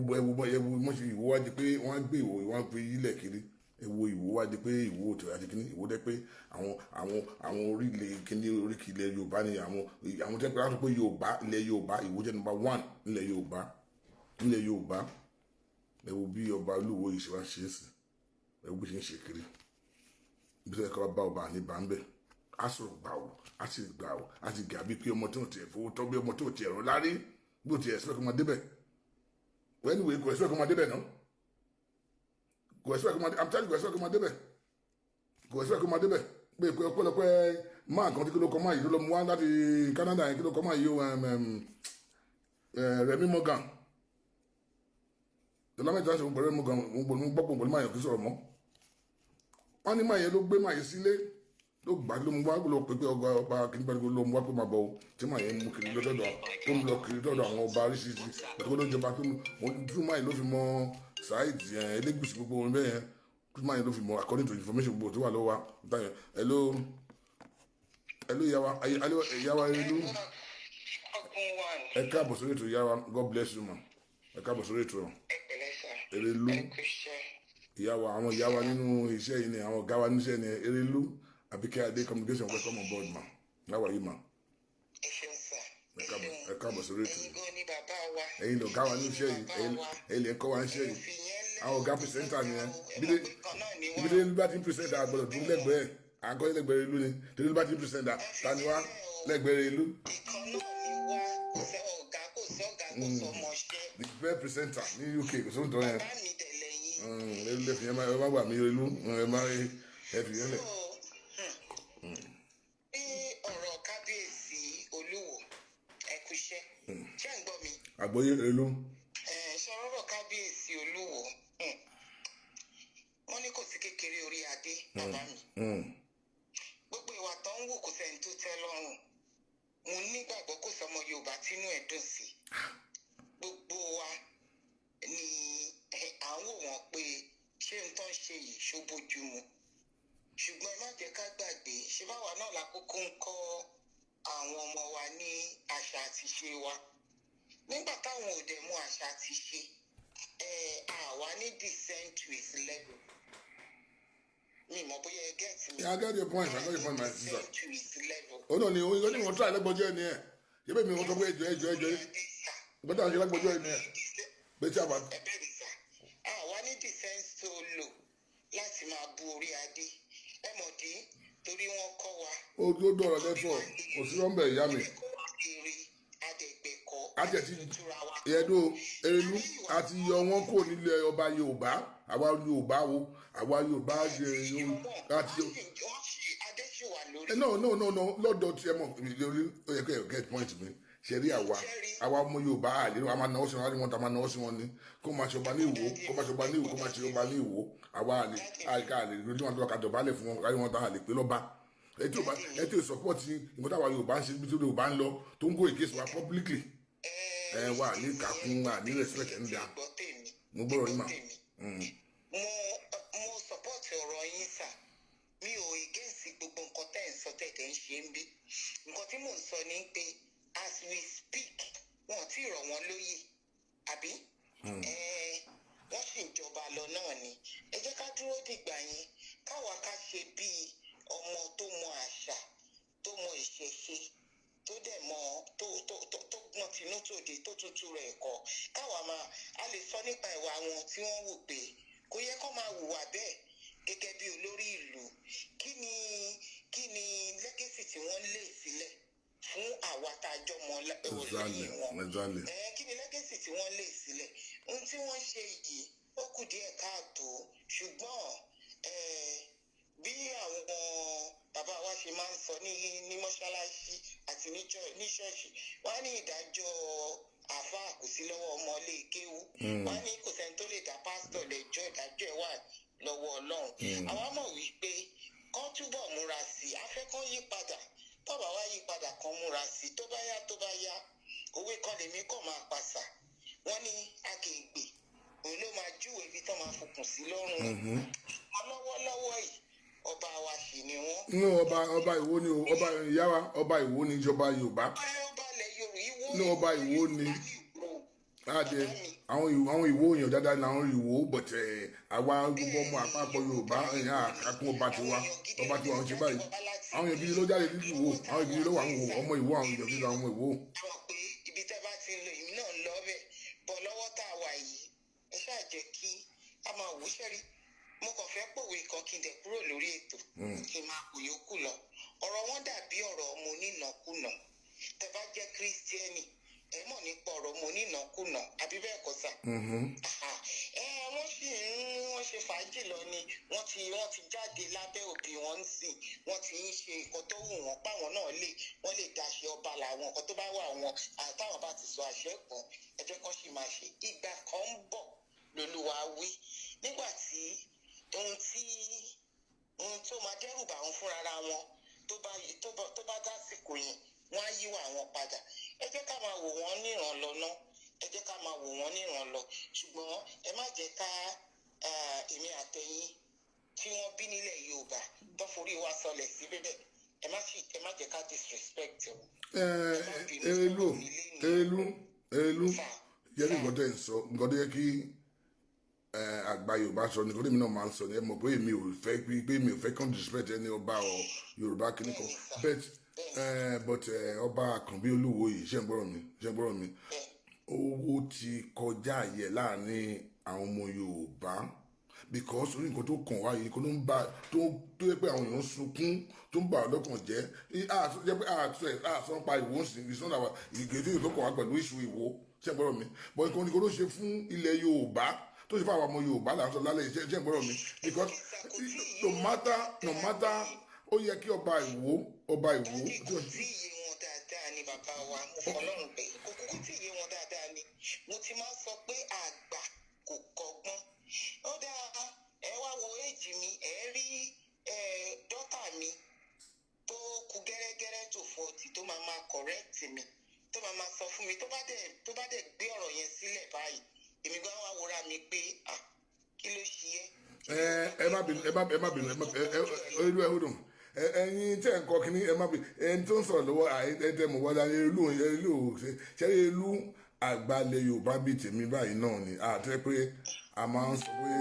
mọ́ṣẹ́ Ìwó wá di pé wọ́n gbé Ìwó wọ́n pe ilẹ̀ kiri ẹwù Ìwó wá di pé Ìwó tó yà di kíní Ìwó dẹ́ pé àwọn orílẹ̀ kíní oríkì ilẹ̀ Yorùbá ni àwọn tẹ́ pé láti pé Yorùbá ilẹ̀ Yorùbá Ìwó jẹ́ number 1 ilẹ̀ Yorùbá ẹwù bí ọba Olúwo yìí ṣe wá ṣe é sí ẹwù bí ṣe ń ṣe kiri bí sọ ẹ̀ka bá ọba ní bàmbẹ́ a sọ̀rọ̀ gbà wò a sì gbà wò a sì gà bí pé ọmọ tó tiẹ̀ fowó tọ́ bí ọmọ tó tiẹ̀ rọ lárí bó tiẹ̀ ẹ̀sọ́ kó máa débẹ̀ wẹ́n ìwé kò ẹ̀sọ́ kó máa débẹ̀ náà kò ẹ̀sọ́ kó máa débẹ̀ àmì kò ẹ̀sọ́ kó máa débẹ̀ kò ẹ̀sọ́ kó máa débẹ̀ pé ọpẹ́lọpẹ́ máa kan tí kí ló kọ́ máa yìí ló lọ mú wá láti Canada yẹn kí ló kọ́ máa yìí Rẹ̀mí Morgan ìlàmẹ́ta ṣe gbọ́dọ̀ Morgan ń gbọ́pọ̀ pẹ̀lú máa yàn kí sọ̀rọ̀ mọ́ wọ́n ní máa yẹn ló gbé máa yẹn sílé ló gbà ló mú wá ló pé ọba kìnnìkan ló mú wá pé máa bọ̀ tí màá yẹn mú kiri lọ́dọ̀ tó ń lọ kiri lọ́dọ̀ àwọn ọba oríṣiríṣi tó ló jọba tó tún máa yẹn ló fi mọ Saheed Elégùṣì gbogbo wọn bẹ́ẹ̀ yẹn tún máa yẹn ló fi mọ according to information gbogbo tó wà lọ́wọ́ wa hello ìyáwá Erelu ẹ káàbọ̀ sórí ètò ìyáwá God bless you ma ẹ káàbọ̀ sórí ètò Erelu ìyáwá àwọn ìyáwá nínú iṣẹ́ yìí ni àwọn ọ̀gá wa níṣẹ́ ni Erelu Abike Ade communication welcome on board ma how are you ma. ẹ káàbọ̀ sórí ètò ẹ̀yin lọ ọ̀gá wa níṣẹ́ yìí ẹ̀yin lè kọ́ wa níṣẹ́ yìí àwọn ọ̀gá pìrìsẹ́ńtà nìyẹn ibi tí bá ti ń pìrìsẹ́ńtà àgbọ̀dọ̀ dún lẹ́gbẹ̀ẹ́ àgọ́ lẹ́gbẹ̀ẹ́ Erelu ni tí bá ti ń pìrìsẹ́ńtà tani wá lẹ́gbẹ̀ẹ́ Erelu. the best presenter ní UK kò sóhun tó yẹn lè fi yẹn má gbà mí Erelu ẹ má ẹ fi yẹn lẹ̀. ọ̀rọ̀ kábíyèsí Olúwo ẹ̀kúṣẹ́ ṣé ń gbọ́ mi. àgbọ́yé Erelu. sọ̀rọ̀ kábíyèsí Olúwo wọ́n ní kò sí kékeré orí adé bàbá mi. gbogbo ìwà tó ń wù kò sẹ́ni tó tẹ́ lọ́rùn mo nígbàgbọ́ kò sọmọ Yorùbá tínú ẹ̀ dùn sí gbogbo wa ni à ń wò wọ́n pé ṣé n tó ń ṣe yìí ṣó bójú mu ṣùgbọ́n ẹ má jẹ́ ká gbàgbé ṣé báwa náà lákòókò ń kọ́ àwọn ọmọ wa ní àṣà àti ṣe wa nígbà táwọn òde mú àṣà àti ṣe àwa ní descent to his level mi mọ̀ bóyá ẹ get me. I get your point. I got your point, my sister. Descent to his level. ó náà ni ó ní wọ́n tún àìlẹ́gbọ́jọ́ ẹni ẹ̀ yẹ́bẹ̀ mi wọ́n sọ pé ẹjọ́ ìgbọ́dọ̀ àti ẹlẹ́gbọ́jọ́ ẹni ẹ̀ pé tí a bá. ẹ bẹ̀rẹ̀ sá àwa ní descent tó lò láti máa bu orí adé ẹ mọ̀ dé torí wọ́n kọ́ wa. ó dọ̀rọ̀ lẹ́tọ̀ kò sí rọ́mbẹ̀ ìyá mi. àjẹtí ẹ̀ẹ́dọ́ Erelu àti yọ wọn kò nílẹ̀ ọba Yorùbá àwa Yorùbá wo àwa Yorùbá ṣe láti. no lọ́dọ̀ tí ẹ mọ̀ lórí ó yẹ kó ẹ get point mi ṣe rí àwa ọmọ Yorùbá àlè a máa náwó sí wọn láti wọn ta máa náwó sí wọn ni kó máa ṣọba ní Ìwó kó máa ṣọba ní Ìwó kó máa ṣọba ní Ìwó àwa àlè lójú wọn tó wà ká dọ̀bálẹ̀ fún wọn káyọ̀ wọn ta àlè pé lọ́ba ètò ìsọpọ́tì ìmọ̀tà wa Yorùbá ń ṣe ibi tí Yorùbá ń lọ tó ń go against wa publicly wà ní kàkún wà ní respect ẹ̀ ń da mo gbọ́dọ̀ rí mà. mo support ọ̀rọ̀ yín sà mi ò against gbogbo nǹkan tẹ́ ẹ̀ ń sọ tẹ́ ẹ̀ ń ṣe ń bí nǹkan tí mò ń sọ ni pé as we speak wọn ò tí ì rọ̀ wọ́n lóyè àbí wọ́n sì ń jọba lọ náà ni ẹ jẹ́ ká dúró dìgbà yẹn káwa ká ṣe bíi ọmọ tó mọ àṣà tó mọ ìṣẹ̀ṣe tó dẹ̀ mọ́ tó gbọ́n tinú tòde tó tuntun rẹ̀ kọ́ káwa máa a lè sọ nípa ìwà wọn tí wọ́n wù pé kò yẹ kó máa hùwà bẹ́ẹ̀ gẹ́gẹ́ bí olórí ìlú. Kí ni lẹ́gẹ̀sì tí wọ́n lé sílẹ̀ fún àwa tá a jọ mọ lẹ́yìn wọn? Kí ni lẹ́gẹ̀sì tí wọ́n lé sílẹ̀? Ohun tí wọ́n ṣe yìí ó kù díẹ̀ káàtó, ṣùgbọ́n bí àwọn bàbá wa ṣe máa ń sọ ní mọ́ṣáláṣí àti ní ṣọ́ọ̀ṣì, wọ́n á ní ìdájọ́ àáfàá kò sí lọ́wọ́ ọmọ ilé kéwú, wọ́n á ní kò sẹ́ni tó lè dá pásítọ̀ lẹ́jọ́, ìdájọ́ ẹ̀ wà lọ́wọ́ Ọlọ́run. Àwa mọ̀ wípé kán túbọ̀ múra sí i, afẹ́kán yí padà, tọ́ba wá yí padà kan múra sí i, tó bá yá òwe kan lèmi kàn máa pàṣà, wọ́n ní akéègbè òun ló máa júwèé ibi tó máa fòkùn sí lọ́rùn. Lọ́wọ́lọ́wọ́ yìí ọba wa sì ni wọ́n. ní ọba Ìwó ni o, ọba ìyá wa, ọba Ìwó ni ìjọba Yorùbá. ọba ilẹ̀ Yorùbá ní ọba Ìwó ni àwọn Ìwó èèyàn dáadáa ní àwọn Ìwó bọ̀tẹ̀ àwa gbogbo ọmọ àpapọ̀ Yorùbá àkàkùn ọba tiwa ń ṣe báyìí. àwọn èèyàn gidi ló jáde nínú Ìwó, àwọn gidi ló wà ń wò ọmọ Ìwó, àwọn èèyàn gidi àwọn Ìwó. àwọn pé ibi tẹ́ bá ti ń lọ èmi náà lọ bẹ́ẹ̀ bọ̀ lọ́wọ́ tá a wà yìí ẹ ṣáà jẹ́ kí a máa wò sẹ́rí. Mo kàn fẹ́ pòwe kan kí n dẹ̀ kúrò lórí ètò kí n máa kò yókù lọ. ọ̀rọ̀ wọn dàbí ọ̀rọ̀ ọmọ onínàkúnà. Tẹ́ bá jẹ́ kírísítíẹ́nì ẹ mọ̀ nípa ọ̀rọ̀ ọmọ onínàkúnà àbí bẹ́ẹ̀ kọ́ sà. wọ́n ṣe fàájì lọ ni wọ́n ti jáde lábẹ́ òbí wọn ń sìn, wọ́n ti ń ṣe nǹkan tó wù wọ́n páwọn náà wọ́n lè dáṣe ọba làwọn nǹkan tó bá wà wọn àtàwọn bá ti sọ àṣẹ kan ẹjẹ́ kan sì máa ṣe. Ìgbà kan ń bọ̀ lolúwa wí nígbà tí ohun tó máa dẹ́rù bà wọn fúnra wọn tó bá dásìkò yẹn wọ́n á yíwà wọn padà. Ẹ jẹ́ ká máa wò wọ́n níranlọ náà, ẹ jẹ́ ká máa wò wọ́n níranlọ, ṣùgbọ́n ẹ má jẹ́ ká èmi àtẹ̀yìn tí wọ́n bí nílẹ̀ Yorùbá tó forí wa sọlẹ̀ síbẹ̀ ẹ má jẹ́ ká disrespect o. Erelu jẹ́ ní nǹkan tẹ́ ń sọ, nǹkan tó yẹ kí àgbà Yorùbá sọ ní kọ́dé mi náà máa ń sọ ní ẹ mọ̀ pé èmi ò fẹ́ kàn disrespect ẹni ọba ọ Yorùbá kìíní kan but ọba Àkànbí Olúwo yìí ṣe ń gbọ́rọ̀ mi owó ti kọjá yẹ láàrin àwọn ọmọ Yorùbá because orí nǹkan tó kàn wá yìí kó ló ń bá tó yẹ pé àwọn èèyàn sunkún tó ń bà lọ́kàn jẹ́ jẹ́ pé àṣọ pa Ìwó sí ìṣúná àwọn ìgbésẹ̀ tó kàn wá pẹ̀lú ìṣù Ìwó ṣe ń gbọ́rọ̀ mi but nǹkan ní kó ló ṣe fún ilẹ̀ Yorùbá tó ṣe fún àwọn ọmọ Yorùbá là ń sọ lálẹ́ iṣẹ́ ń gbọ́rọ̀ mi because no matter ó yẹ kí ọba Ìwó. kò tí iye wọn dáadáa ni bàbá wa mo fọlọ́run pé kò tí iye wọn dáadáa ni mo ti máa ń sọ pé àgbà kò kọ́gbọ́n. Ó dáa ẹ wá wo èjì mi ẹ rí dọ́tà mi tó kù gẹ́rẹ́gẹ́rẹ́ tó 40 tó máa correct mi tó máa sọ fún mi tó bá dẹ̀ gbé ọ̀rọ̀ yẹn sílẹ̀ báyìí èmi gan wá wòra mi pé kí ló ṣe é. ẹ má bínú olú ẹ hùdùn ẹ̀yin tẹ́ ń kọ́ kínní ẹ má bínú ẹni tó ń sọ̀rọ̀ lọ́wọ́ ẹ̀ẹ́dẹ́ mọ̀ wọ́n dáa Erelu Erelu àgbàlẹ̀ Yorùbá bíi tèmi báyìí náà ni àti pé a máa ń sọ pé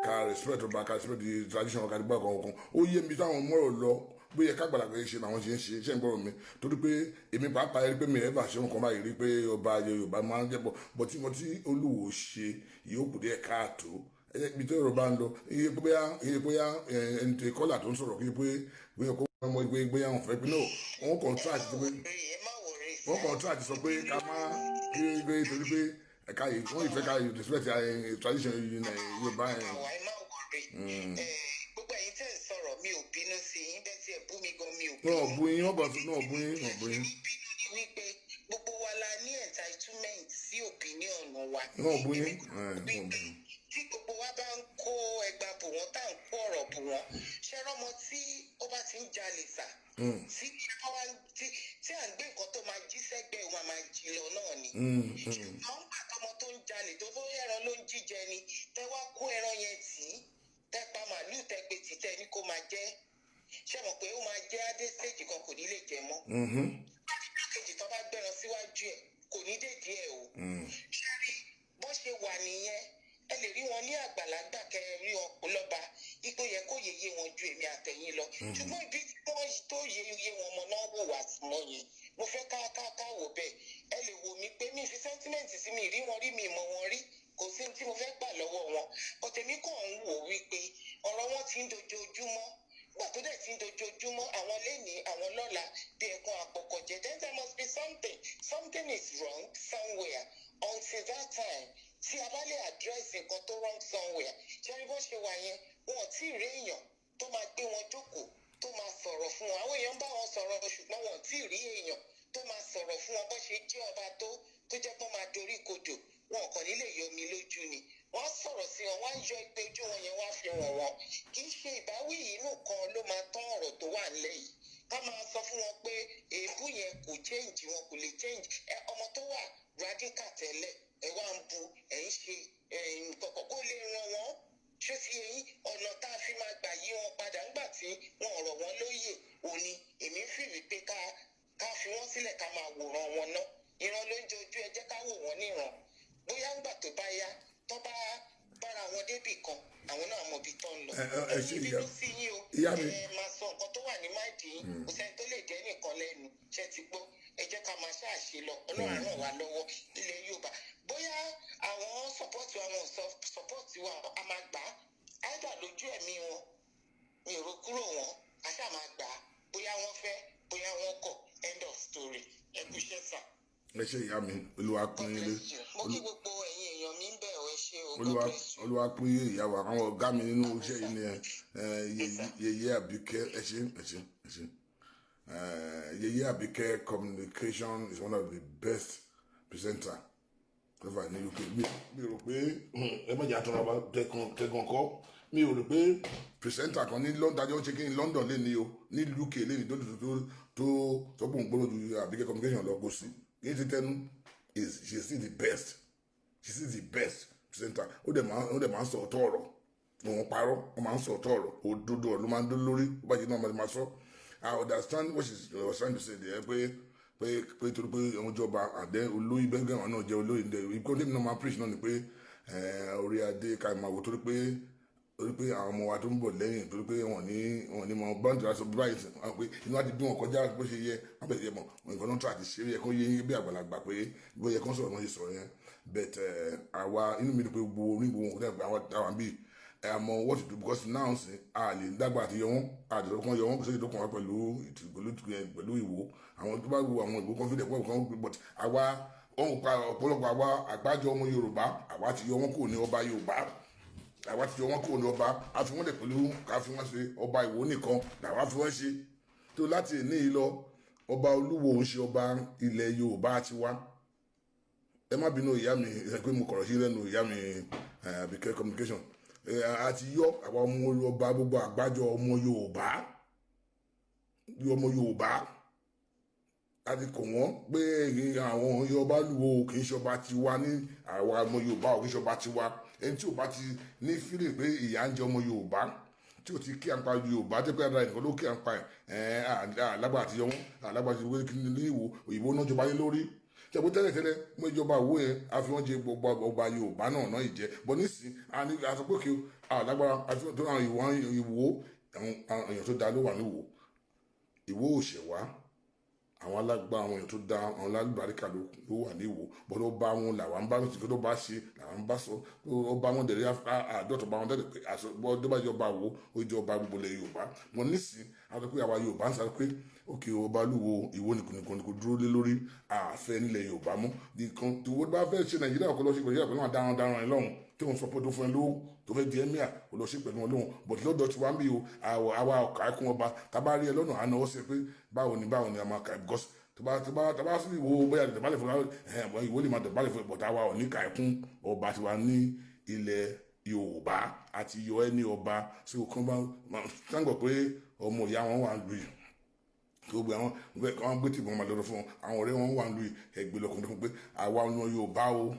ká respect ọba ká respect the tradition ọ̀gá nígbà kankan ó yé mi táwọn mọ̀rọ̀ lọ bóyá kágbàlagbà ṣe làwọn ṣe ń ṣe ń gbọ́rọ̀ mi torí pé èmi pàápàá rí pé mi ẹ̀ bá ṣe nǹkan báyìí rí pé ọba Yorùbá máa ń jẹ́ bọ̀ tí mo ti Olúwo ṣe ìyókù díẹ̀ káàtó ibi tó Yorùbá ń lọ iye bóyá ẹni tó kọ́là tó ń sọ̀rọ̀ kí bóyá kó ọmọ ìgbé àwọn fẹ́ pé náà wọ́n contract sọ pé ká má kí torí pé ẹ̀ka yìí wọ́n ìfẹ́ ká respect tradition Yorùbá gbogbo ẹ̀yin tẹ́ ń sọ̀rọ̀ mi ò bínú sí yín bẹ́ẹ̀ tí ẹ bú mi gan mi ò bínú. náà bú yín. wípé gbogbo wa la ní entitlement sí opinion wa. náà bú yín. tí gbogbo wa bá ń kó ẹgbàá bò wọ́n tá à ń kó ọ̀rọ̀ bò wọ́n ṣé rọ́mọ tí ó bá ti ń jalè sà. tí à ń gbé nǹkan tó máa jí sẹ́gbẹ̀ẹ́ wọn máa jí lọ náà ni. ṣùgbọ́n àtọmọ tó ń jalè tó fún ẹran ló ń jíjẹ ni tẹ wá kó ẹran yẹn tì í tẹ pa màálùú tẹ gbé tì tẹ ní kó máa jẹ ṣé mọ̀ pé ó máa jẹ́ adé stage kan kò ní lè jẹ mọ́. kejì tó bá gbẹran síwájú ẹ̀ kò ní dèdí ẹ̀ o. ṣé rí bó ṣe wà nìyẹn ẹ lè rí wọn ní àgbàlagbà kẹ rí ọpọlọba ipò yẹ kó yeye wọn ju èmi àtẹ̀yìn lọ ṣùgbọ́n ibi tí wọ́n tó yeye wọn mọ náà wò wá sí mọ́ yẹn mo fẹ́ ká wò bẹ́ẹ̀ ẹ lè wò mí pé mi fi sẹ́ńtímẹ́ǹtì sí mi rí wọn rí mi mọ̀ wọn rí kò sí tí mo fẹ́ gbà lọ́wọ́ wọn ọ̀tẹ̀mí kàn ń wò wípé ọ̀rọ̀ wọn ti ń dojoojúmọ́ nígbà tó dẹ̀ ti ń dojoojúmọ́ àwọn lẹ́ni àwọn lọ́la bí ẹ̀kún àpọ̀kọ̀jẹ́ then there must be something is wrong somewhere until that time tí a bá lè address nǹkan tó wrong somewhere ṣe rí bó ṣe wà yẹn wọn ò tí ì rí èèyàn tó máa gbé wọn jókòó tó máa sọ̀rọ̀ fún wọn àwọn èèyàn bá wọn sọ̀rọ̀ ṣùgbọ́n wọn ò tí ì rí èèyàn tó máa sọ̀rọ̀ fún wọn bó ṣe jẹ́ ọba tó jẹ́ pé wọ́n máa dorí kodò wọn kàn nílé yọmi lójú ni wọ́n sọ̀rọ̀ sí wọn wá yọ ẹgbẹ́ ojú wọn yẹn wá fi hàn wọn kì í ṣe ìbáwí yìí nìkan ló máa tán ọ̀rọ̀ tó wà nílẹ̀ yìí ká máa sọ fún wọn pé èébú yẹn kò change wọn kò lè change ọmọ tó wà radical tẹ́lẹ̀ ẹ wá ń bu ẹ̀ ń ṣe nǹkan kó lè ran wọn ṣé ti eyín ọ̀nà tá a fi máa gbà yí wọn padà ńgbà tí wọn ọ̀rọ̀ wọn lóye òní èmi ń fìwé pé ká fi wọ́n sílẹ̀ ká máa wòran wọn ná ìran ló ń jẹ ojú ẹ jẹ́ ká wò wọ́n níran bóyá ńgbà tó bá yá tó bá bára wọn débì kan àwọn náà mọ ibi tó ń lọ ẹ̀yin bínú sí yín o máa sọ nǹkan tó wà ní máìdì yín kò sẹ́ni tó lè jẹ́ nìkan lẹ́nu ṣe ti gbọ́ ẹ jẹ́ ká máa ṣáàṣe lọ ọlọ́run ràn wá lọ́wọ́ ilẹ̀ Yorùbá bóyá àwọn sọ́pọ́ọ̀tì àwọn sọ́pọ́ọ̀tì wa a máa gbà á áìdà lójú ẹ̀mí wọn mi ò ro kúrò wọn a ṣáà máa gbà á bóyá wọ́n fẹ́ bóyá wọ́n kọ̀ end of story ẹ kú iṣẹ́ sà. ẹ ṣe ìyá mi Olúwa pín in lé mo kí gbogbo ẹ̀yin èèyàn mi ń bẹ̀ ọ́ ẹ ṣe o Olúwa pín in ìyá wa àwọn ọ̀gá mi nínú iṣẹ́ yìí ni Yèyé Àbíkẹ́ ẹ ṣe Yèyé Àbíkẹ́ communication is one of the best presenter ever ní UK mi rò pé ẹ má jẹ́ àtúnra bá tẹ̀gàn kọ́ mi ò rò pé presenter kan ní London àjọ ṣe kí ní London lé ní o ní UK lé ní tó bùn gbọ́dọ̀ ju Àbíkẹ́ communication lọ kó sí kí n ti tẹnu she is still the best presenter ó dẹ̀ máa ń sọ ọ̀tọ̀ ọ̀rọ̀ òun parọ́ wọ́n máa ń sọ ọ̀tọ̀ ọ̀rọ̀ òdodo ọ̀rọ̀ ló máa ń dó lórí ó bá jẹ́ náà máa sọ I understand what she was trying to say there pé torí pé àwọn ìjọba àdé olóyè bẹ́ẹ̀ àwọn náà jẹ́ olóyè ní ìkó lèmi náà máa preach náà ni pé orí adé ká máa wò torí pé àwọn ọmọ wa tó ń bọ̀ lẹ́yìn torí pé wọ́n ní mọ bọ́ǹdì aṣọ bright pé inú àti bí wọn kọjá bó ṣe yẹ wọ́n bẹ̀rẹ̀ yẹ mọ̀ wọn ìfọ̀nà tó àti ṣe é yẹ kó yé bí àgbàlagbà pé bó yẹ kó sọ̀rọ̀ wọn ṣe sọ̀rọ̀ yẹn but àwa inú mi dùn pé gbogbo orí gbogbo wọn kò àwọn bíi àmọ́ what to do because now ṣe a lè dágbà àti yọ wọn àdìsọ́kàn yọ wọn kò sí èdè tó kàn wá pẹ̀lú ìwò àwọn tó bá wo àwọn ìwò confident wọn kàn wọ́n but àwa ọ̀pọ̀lọpọ̀ àwa àgbájọ ọmọ Yorùbá àwa ti yọ wọn kò ní ọba Yorùbá àwa ti yọ wọn kò ní ọba a fi wọn lè pẹ̀lú ká fi wọn ṣe ọba Ìwó nìkan làwa fi wọn ṣe tó láti ní yìí lọ ọba Olúwo ń ṣe ọba ilẹ̀ Yorùbá ti wá ẹ má bínú ìyá mi pé mo kọ̀rọ̀ sí lẹ́nu ìyá mi Àbíkẹ́ communication àti yọ àwọn ọmọ Yorùbá gbogbo àgbájọ ọmọ Yorùbá àti kò wọ́n pé àwọn Yorùbá Olúwo kì í ṣọba tiwa ní àwọn ọmọ Yorùbá ò kì í ṣọba tiwa ẹni tí ò bá ti ní fílẹ̀ pé ìyà ń jẹ ọmọ Yorùbá tí ò ti kí àǹpa Yorùbá tẹ́ pé ara ìnìkan ló kí àǹpa alágbà àti yọwọ́n alágbà àti ìwé ní ìwò òyìnbó náà jọba yé lórí ṣàbó tẹ́lẹ̀ mú ìjọba Ìwó yẹn a fi wọ́n jẹ gbogbo ọba Yorùbá náà ìjẹ́ bọ́ nísìn àti pé kí alágbára àti tó àwọn Ìwó àwọn èèyàn tó da ló wà ní Ìwó òṣèwá àwọn alágbára àwọn èèyàn tó da àwọn alágbàríkà ló wà ní Ìwó bọ́dọ̀ ó bá wọn làwọn bá wọn tó bá ṣe làwọn bá sọ ó bá wọn dẹ̀rẹ́ àdọ́tọ̀ bá wọn dẹ̀rẹ́ pé bọ́dọ̀ bá jọba Ìwó ó jẹ́ ọba gbogbo ilẹ̀ Yorùbá wọn nísìn àti pé àwa Yorùbá ń sáré pé òkè ọba Olúwo Ìwó nìkan kò dúró lé lórí ààfẹ́ nílẹ̀ Yorùbá mọ́ nìkan tí wọ́n bá fẹ́ ṣe Nàìjíríà kọ́ lọ sí Nàìjíríà pẹ̀lú àwọn darandaran ẹ̀ lọ́hùn tí wọ́n sọ pé tó fún ẹ lówó tó fẹ́ di ẹ́míà ó lọ sí pẹ̀lú wọn lóhùn bọ̀dì lọ́dọ̀ tí wọ́n á ń bí o àwa ọ̀kà ẹ̀kún ọba tábà rí ẹ lọ́nà àná ó ṣe pé báwo ni a máa kà because tàbá sí Ìwó bóyá dọ̀bálẹ̀ fún Ìwó lè máa dọ̀bálẹ̀ fún bọ̀tà wa ò ní kà ẹ̀kún ọba tiwa ní ilẹ̀ Yorùbá àti yọ ẹ́ ní ọba sí òkan bá sáńgbọ̀ pé ọmọ ìyá wọn wà lù yìí gbogbo àwọn gbé tìbọn máa lọ́dọ̀ fún àwọn ọ̀rẹ́ wọn wà lù yìí ẹgbẹ́ lọ́kùnrin fún pé àwa ọmọ Yorùbá o